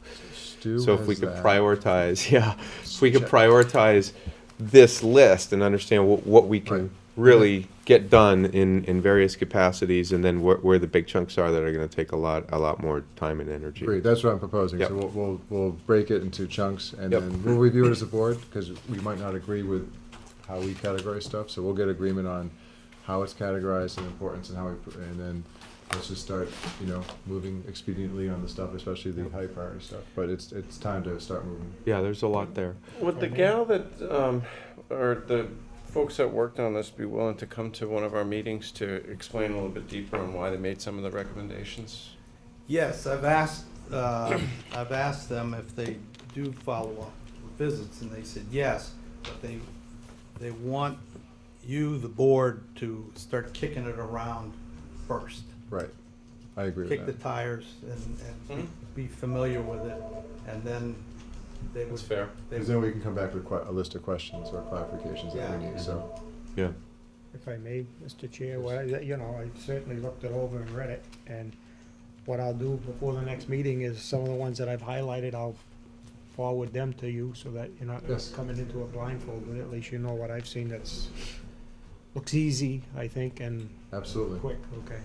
So if we could prioritize, if we could prioritize this list and understand what we can really get done in various capacities, and then where the big chunks are that are going to take a lot more time and energy. Great, that's what I'm proposing. Yep. So we'll break it into chunks, and then we'll review it as a board, because we might not agree with how we categorize stuff. So we'll get agreement on how it's categorized and importance, and and then let's just start, moving expediently on the stuff, especially the high priority stuff. But it's time to start moving. Yeah, there's a lot there. Would the gal that, or the folks that worked on this be willing to come to one of our meetings to explain a little bit deeper on why they made some of the recommendations? Yes, I've asked them if they do follow up visits, and they said yes, but they want you, the board, to start kicking it around first. Right. I agree with kick the that. tires and be familiar with it, and then they would. That's fair. they Because then we can come back with a list of questions or clarifications that we Yeah. need, so. Yeah. If I may, Mr. Chair, what I, you know, I certainly looked it over and read it, and what I'll do before the next meeting is some of the ones that I've highlighted, I'll forward them to you so that you're not Yes. coming into a blindfold, but at least you know what I've seen that's, looks easy, I think, and Absolutely. quick, okay?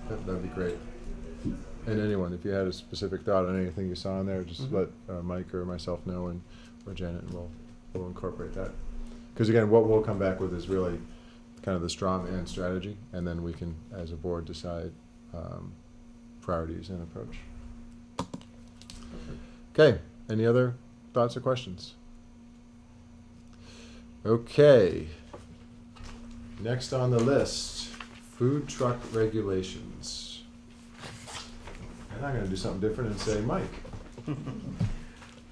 That'd be great. And anyone, if you had a specific thought on anything you saw in there, just let Mike or myself know, and or Janet, and we'll incorporate that. Because again, what we'll come back with is really kind of the straw man strategy, and then we can, as a board, decide priorities and approach. Okay. Any other thoughts or questions? Okay. Next on the list, food truck regulations. And I'm gonna do something different and say Mike.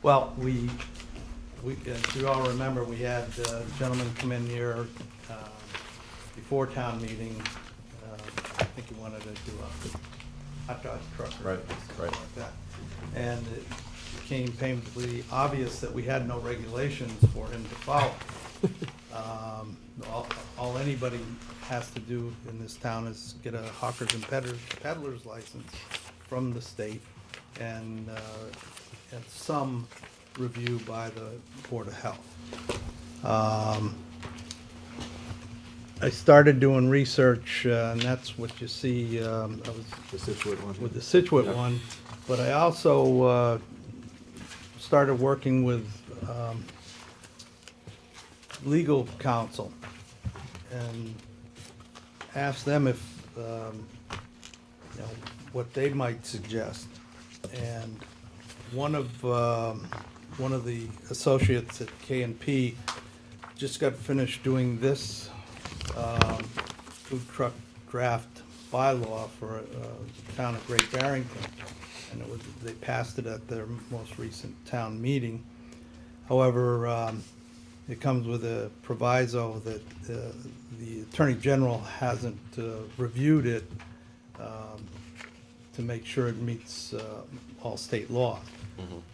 Well, as you all remember, we had a gentleman come in here before town meeting. I think he wanted to do a hot dog truck or Right, something right. like that. And it became painfully obvious that we had no regulations for him to follow. All anybody has to do in this town is get a hawkers and peddlers license from the state, and some review by the Board of Health. I started doing research, and that's what you see, I was The Situate one. with the Situate one, but I also started working with legal counsel and asked them if, what they might suggest. And one of the associates at K&P just got finished doing this food truck draft bylaw for town of Great Barrington. And they passed it at their most recent town meeting. However, it comes with a proviso that the Attorney General hasn't reviewed it to make sure it meets all state law.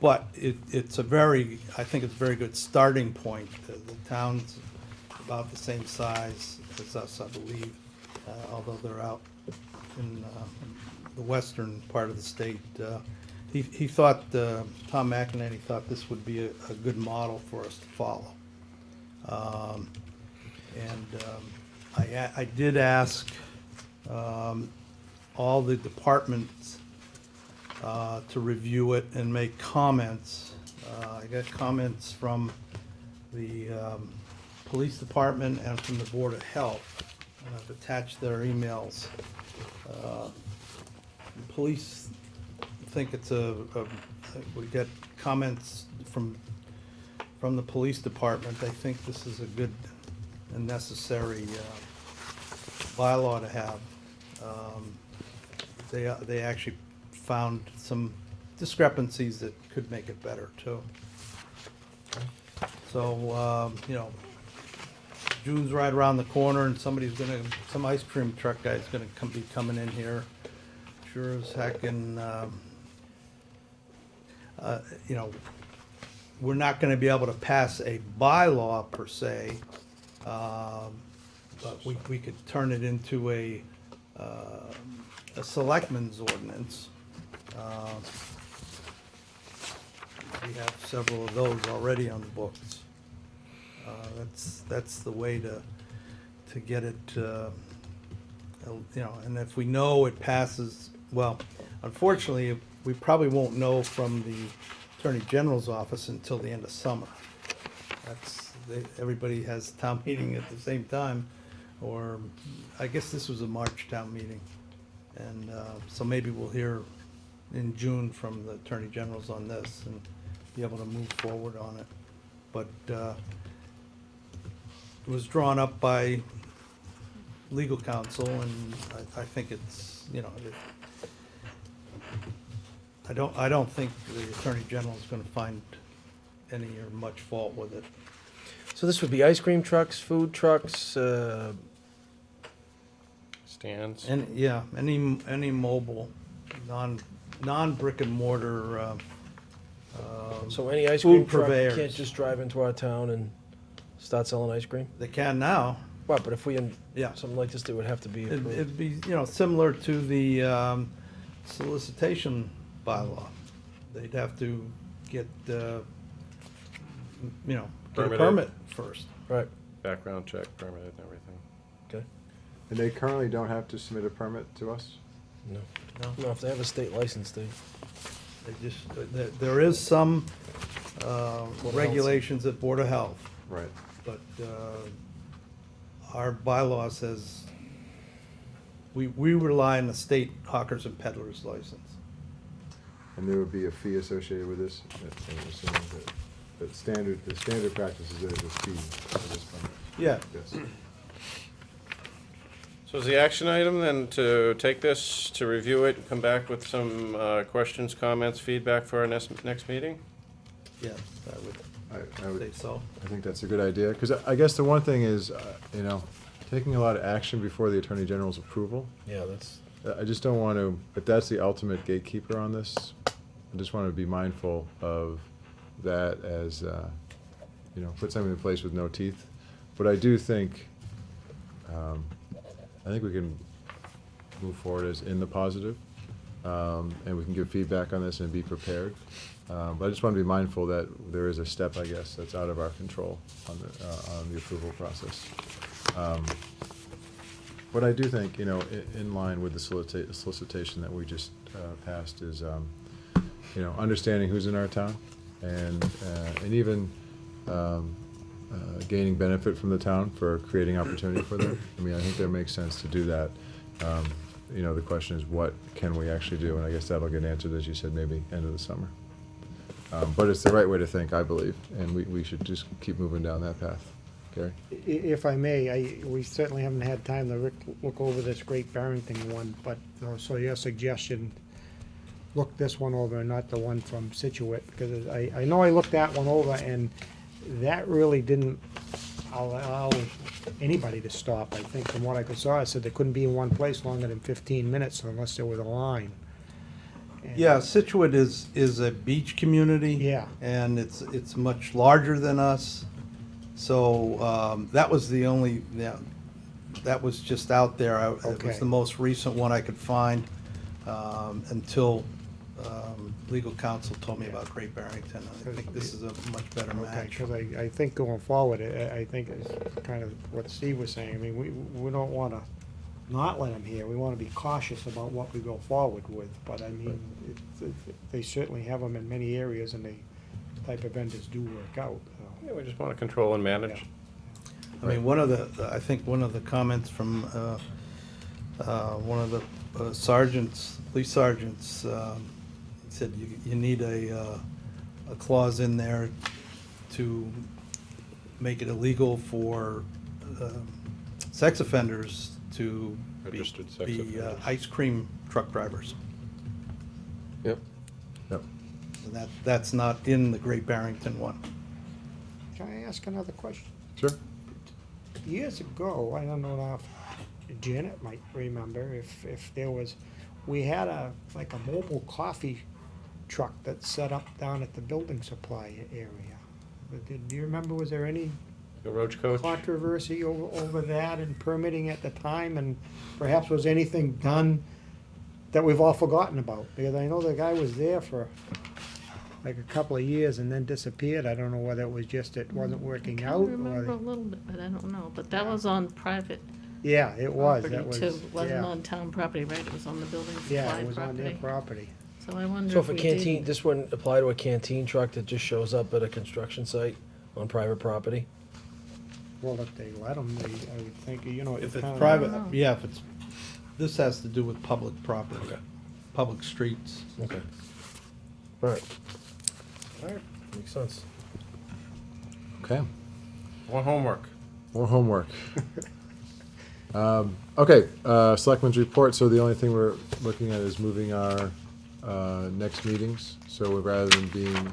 But it's I think it's a very good starting point. The town's about the same size as us, I believe, although they're out in the western part of the state. He thought, Tom McEnany thought this would be a good model for us to follow. I did ask all the departments to review it and make comments. I got comments from the police department and from the Board of Health, and I've attached their emails. The police think it's we get comments from the police department. They think this is a good and necessary bylaw to have. They actually found some discrepancies that could make it better too. So, June's right around the corner, and some ice cream truck guy's gonna be coming in here. Sure as heck, and, we're not gonna be able to pass a bylaw per se, but we could turn it into a selectmen's ordinance. We have several of those already on the books. That's the way to get it, and if we know it passes, well, unfortunately, we probably won't know from the Attorney General's office until the end of summer. Everybody has town meeting at the same time, or I guess this was a March town meeting. And so maybe we'll hear in June from the Attorney General's on this and be able to move forward on it. But it was drawn up by legal counsel, and I think it's, I don't think the Attorney General is gonna find any or much fault with it. So this would be ice cream trucks, food trucks, Stands. And, yeah, any mobile, non-brick and mortar, So any ice Food cream truck purveyors. can't just drive into our town and start selling ice cream? they can now. Well, but if we, Yeah. something like this, it would have to be approved. It'd be, similar to the solicitation bylaw. They'd have to get, get a Permitted. permit first. Right, Background check, permitted and everything. okay. And they currently don't have to submit a permit to us? No. No. No, if they have a state license, they, They just, there is some Health. regulations at Board of Health, Right. but our bylaw says we rely on the state hawkers and peddlers license. And there would be a fee associated with this? I'm assuming that the standard practice is there's a fee for this permit. Yeah. Yes. So is the action item then to take this, to review it, and come back with some questions, comments, feedback for our next meeting? Yes, I I would would, say so. I think that's a good idea, because I guess the one thing is, taking a lot of action before the Attorney General's approval. yeah, that's, I just don't want to, if that's the ultimate gatekeeper on this, I just want to be mindful of that as, put something in place with no teeth. But I do think, I think we can move forward as in the positive, and we can give feedback on this and be prepared. But I just want to be mindful that there is a step, I guess, that's out of our control on the approval process. What I do think, in line with the solicitation that we just passed is, understanding who's in our town and even gaining benefit from the town for creating opportunity for them. I mean, I think that makes sense to do that. The question is, what can we actually do? And I guess that'll get answered, as you said, maybe end of the summer. But it's the right way to think, I believe, and we should just keep moving down that path. Gary? If I may, we certainly haven't had time to look over this Great Barrington one, but, so your suggestion, look this one over and not the one from Situate, because I know I looked that one over, and that really didn't allow anybody to stop. I think from what I saw, it said they couldn't be in one place longer than 15 minutes unless there was a line. And- Yeah, Situate is a beach community. Yeah. And it's much larger than us. So that was the only, that was just out there. It Okay. was the most recent one I could find until legal counsel told me about Great Barrington. I think this is a much better Okay, match. because I think going forward, I think it's kind of what Steve was saying. I mean, we don't want to not let them here. We want to be cautious about what we go forward with. But I mean, they certainly have them in many areas, and type of vendors do work out. So. Yeah, we just want to control and manage. I mean, I think one of the comments from one of the sergeants, police sergeants, said you need a clause in there to make it illegal for sex offenders to Registered sex be offenders. ice cream truck drivers. Yep. Yep. And that's not in the Great Barrington one. Can I ask another question? Sure. Years ago, I don't know now if Janet might remember, if there was, we had like a mobile coffee truck that set up down at the building supply area. But do you remember, was there any The Roach Coach? controversy over that and permitting at the time? And perhaps was anything done that we've all forgotten about? Because I know the guy was there for like a couple of years and then disappeared. I don't know whether it was just it wasn't working I out remember a or. little bit, but I don't know. But that was on private Yeah, it was. property That was. too. It wasn't yeah. on town property, right? It was on the building Yeah, supply it was on their property. property. So I wonder so if if a we canteen, did. this wouldn't apply to a canteen truck that just shows up at a construction site on private property? Well, if they let them, I would think, If it's kinda- private, know. yeah, if it's, this has to do with public property, public streets. Okay. All right. All right, makes sense. Okay. More homework. More homework. Okay, Selectmen's report, so the only thing we're looking at is moving our next meetings. So rather than being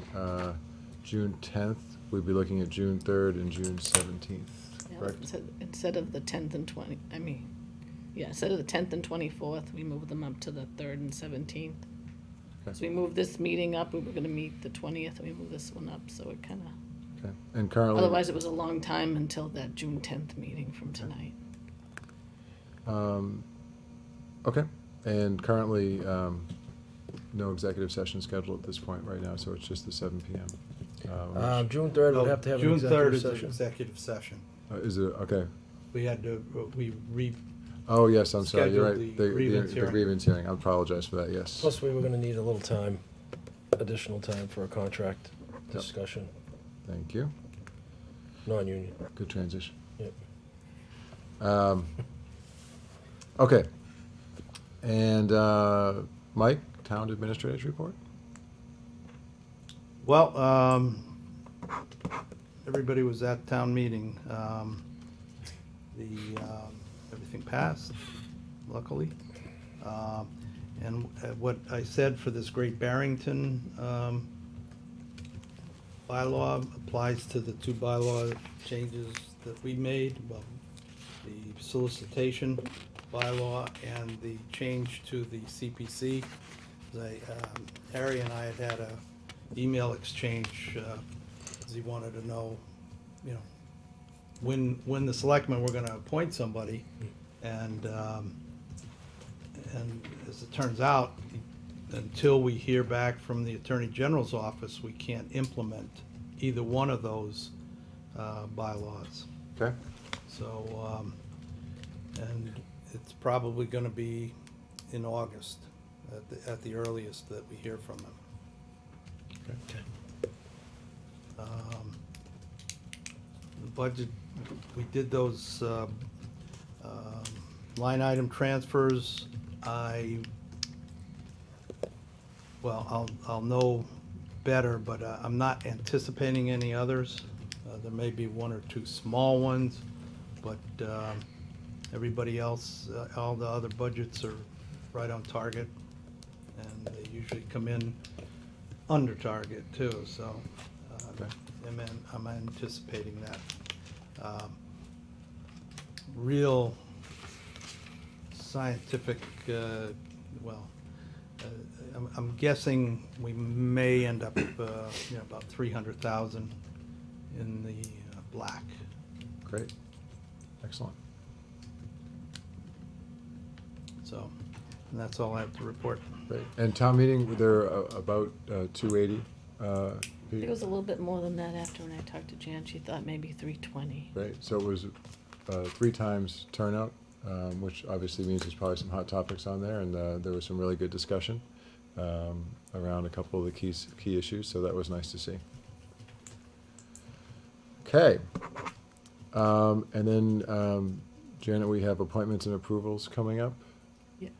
June 10th, we'd be looking at June 3rd and June 17th, Yeah, correct? instead of the 10th and 20, I mean, Yeah, instead of the 10th and 24th, we moved them up to the 3rd and 17th. Okay. So we moved this meeting up, we were gonna meet the 20th, and we moved this one up, so it kinda, Okay. And currently. otherwise it was a long time until that June 10th meeting from tonight. Okay, and currently, no executive session scheduled at this point right now, so it's just the 7 PM. June 3rd, we'd have to have an June 3rd executive is the session. executive session. Is it, okay. We had to, Oh, yes, I'm sorry, you're Schedule right. the grievance The hearing. grievance hearing, I apologize for that, yes. Plus, we were gonna need a little time, additional time for a contract discussion, Thank you. non-union. Good transition. Yep. Okay. And, Mike, town administrator's report? well, everybody was at town meeting. Everything passed, luckily. And what I said for this Great Barrington bylaw applies to the two bylaw changes that we made, well, the solicitation bylaw and the change to the CPC. Harry and I had a email exchange, because he wanted to know, you know, when the selectmen were gonna appoint somebody, and as it turns out, until we hear back from the Attorney General's office, we can't implement either one of those bylaws. Okay. So, and it's probably gonna be in August, at the earliest that we hear from them. The budget, we did those line item transfers. I'll know better, but I'm not anticipating any others. There may be one or two small ones, but everybody else, all the other budgets are right on target, and they usually come in under target too, so Okay. I'm anticipating that. Real scientific, I'm guessing we may end up, about 300,000 in the black. Great. Excellent. So, and that's all I have to report. Great. And town meeting, they're about 280. I think it was a little bit more than that after when I talked to Jan, she thought maybe 320. Right, so it was 3 times turnout, which obviously means there's probably some hot topics on there, and there was some really good discussion around a couple of the key issues, so that was nice to see. Okay. And then, Janet, we have appointments and approvals coming up. Yes.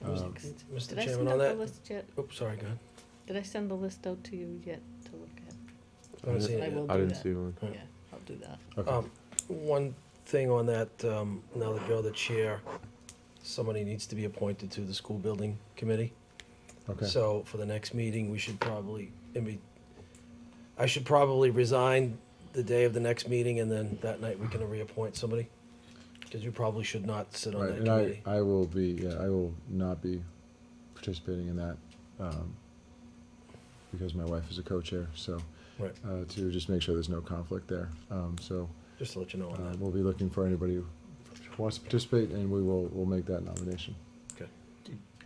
Mr. Did I Chairman, send on out the that, list yet? oops, sorry, go ahead. Did I send the list out to you yet to look at? I haven't seen I it will yet. I do didn't that. see one. Yeah, I'll do that. Okay. One thing on that, now that you're the chair, somebody needs to be appointed to the school building committee. Okay. So for the next meeting, we should probably, I should probably resign the day of the next meeting, and then that night we can reappoint somebody. Because you probably should not sit on Right, that and committee. I will be, I will not be participating in that, because my wife is a co-chair, so, Right, to just make sure there's no conflict there. So, just to let you know on that. we'll be looking for anybody who wants to participate, and we'll make that nomination. Okay,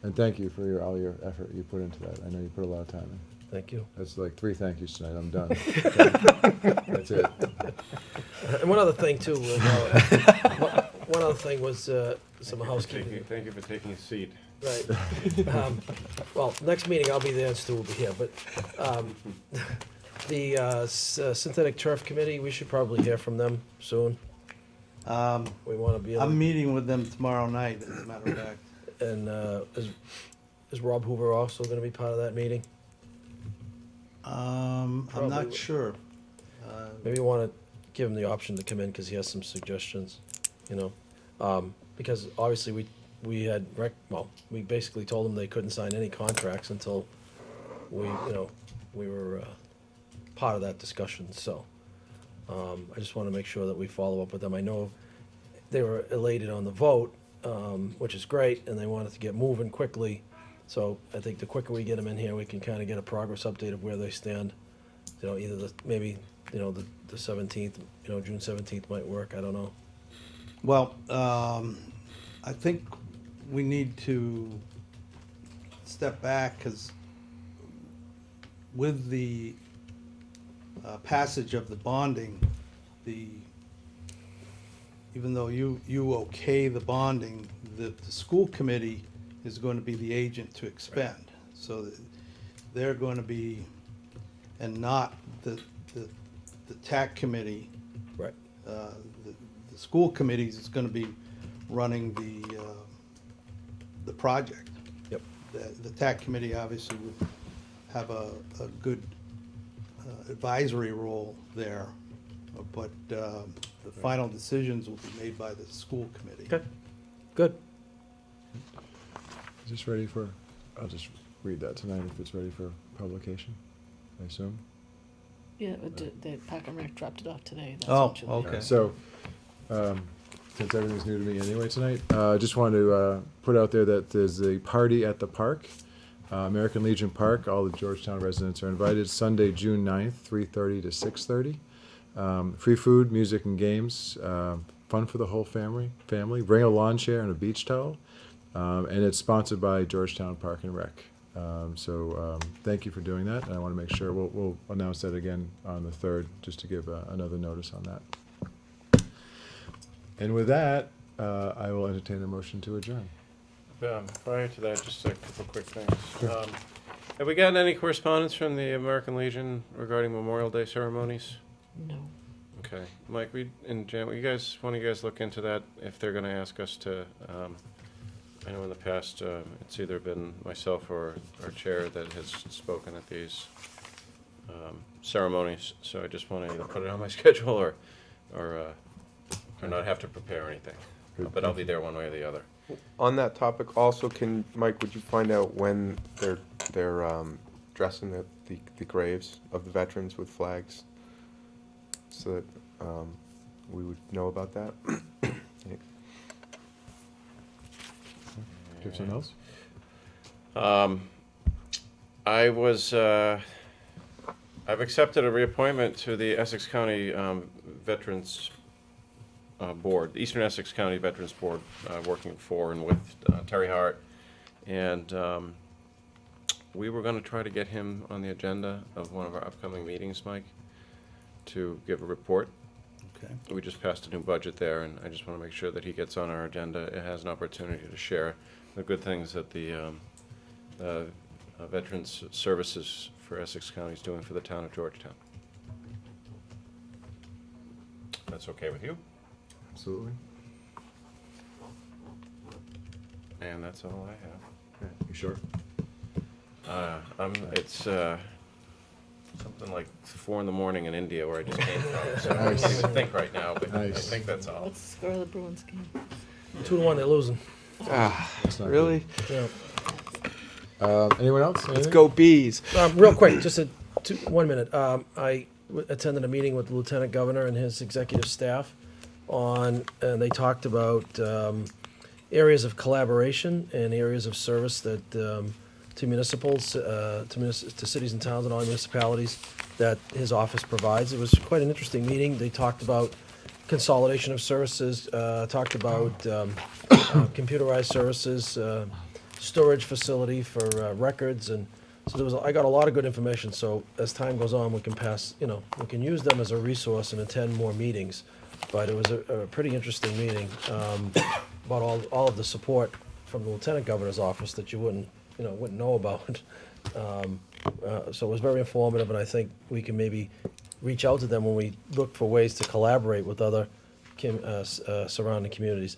And thank you for all your effort you put into that. I know you put a lot of time in. thank you. That's like 3 thank yous tonight, I'm done. That's it. And one other thing too, one other thing was some housekeeping. Thank you for taking a seat. Right. Well, next meeting, I'll be there and Stu will be here, but the synthetic turf committee, we should probably hear from them soon. We want to be able I'm to, meeting with them tomorrow night, as a matter of fact. and is Rob Hoover also going to be part of that meeting? I'm Probably not would. sure. Maybe you want to give him the option to come in because he has some suggestions, because obviously we basically told them they couldn't sign any contracts until we were part of that discussion, so I just want to make sure that we follow up with them. I know they were elated on the vote, which is great, and they wanted to get moving quickly. So I think the quicker we get them in here, we can kind of get a progress update of where they stand. You know, either maybe, the 17th, June 17th might work, I don't know. Well, I think we need to step back, because with the passage of the bonding, even though you okay the bonding, the school committee is going to be the agent to expend. So they're going to be, and not the TAC committee. Right. The school committees is gonna be running the project. Yep. The TAC committee obviously would have a good advisory role there, but the final decisions will be made by the school committee. Okay, good. Is this ready for, I'll just read that tonight if it's ready for publication, I assume? Yeah, the Park and Rec dropped it off today. That's Oh, what you- okay. So, since everything's new to me anyway tonight, I just wanted to put out there that there's a party at the park, American Legion Park. All the Georgetown residents are invited, Sunday, June 9th, 3:30 to 6:30. Free food, music, and games, fun for the whole family. Bring a lawn chair and a beach towel. And it's sponsored by Georgetown Park and Rec. So thank you for doing that, and I want to make sure, we'll announce that again on the 3rd, just to give another notice on that. And with that, I will entertain a motion to adjourn. Prior to that, just a couple quick things. Have we gotten any correspondence from the American Legion regarding Memorial Day ceremonies? No. Okay, Mike, and Jan, one of you guys look into that, if they're gonna ask us to, I know in the past, it's either been myself or our chair that has spoken at these ceremonies, so I just want to either put it on my schedule or not have to prepare anything. But I'll be there one way or the other. On that topic, also, Mike, would you find out when they're dressing the graves of the veterans with flags, so that we would know about that? Do you have something else? I've accepted a reappointment to the Essex County Veterans Board, the Eastern Essex County Veterans Board, working for and with Terry Hart. And we were going to try to get him on the agenda of one of our upcoming meetings, Mike, to give a report. Okay. We just passed a new budget there, and I just want to make sure that he gets on our agenda. It has an opportunity to share the good things that the Veterans Services for Essex County is doing for the town of Georgetown. That's okay with you? Absolutely. And that's all I have. Okay, you sure? It's something like 4 in the morning in India where I just came from, so I Nice. can't even think right now, but I Nice. think that's all. What's the score of the Bruins game? 2-1, they're losing. That's not Really? Yeah. Anyone else? Let's Anything? go bees. Real quick, just 1 minute. I attended a meeting with the Lieutenant Governor and his executive staff and they talked about areas of collaboration and areas of service that to municipals, to cities and towns and all municipalities that his office provides. It was quite an interesting meeting. They talked about consolidation of services, talked about computerized services, storage facility for records, and so I got a lot of good information. So as time goes on, we can we can use them as a resource and attend more meetings. But it was a pretty interesting meeting about all of the support from the Lieutenant Governor's office that you wouldn't know about. So it was very informative, and I think we can maybe reach out to them when we look for ways to collaborate with other surrounding communities.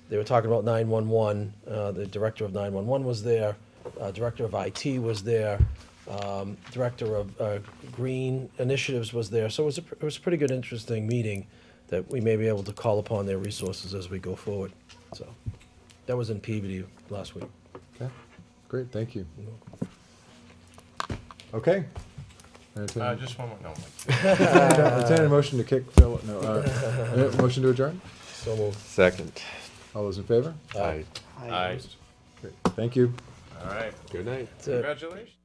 They were talking about 911. The director of 911 was there. Director of IT was there. Director of Green Initiatives was there. So it was a pretty good, interesting meeting that we may be able to call upon their resources as we go forward. So that was in Peabody last week. Okay, great, thank you. Okay. Just one more, no, Mike. Entertain a motion to kick Phil, no, motion to adjourn? So moved. Second. All those in favor? Aye. Aye. Great. Thank you. All right. Good night. That's it. Congratulations.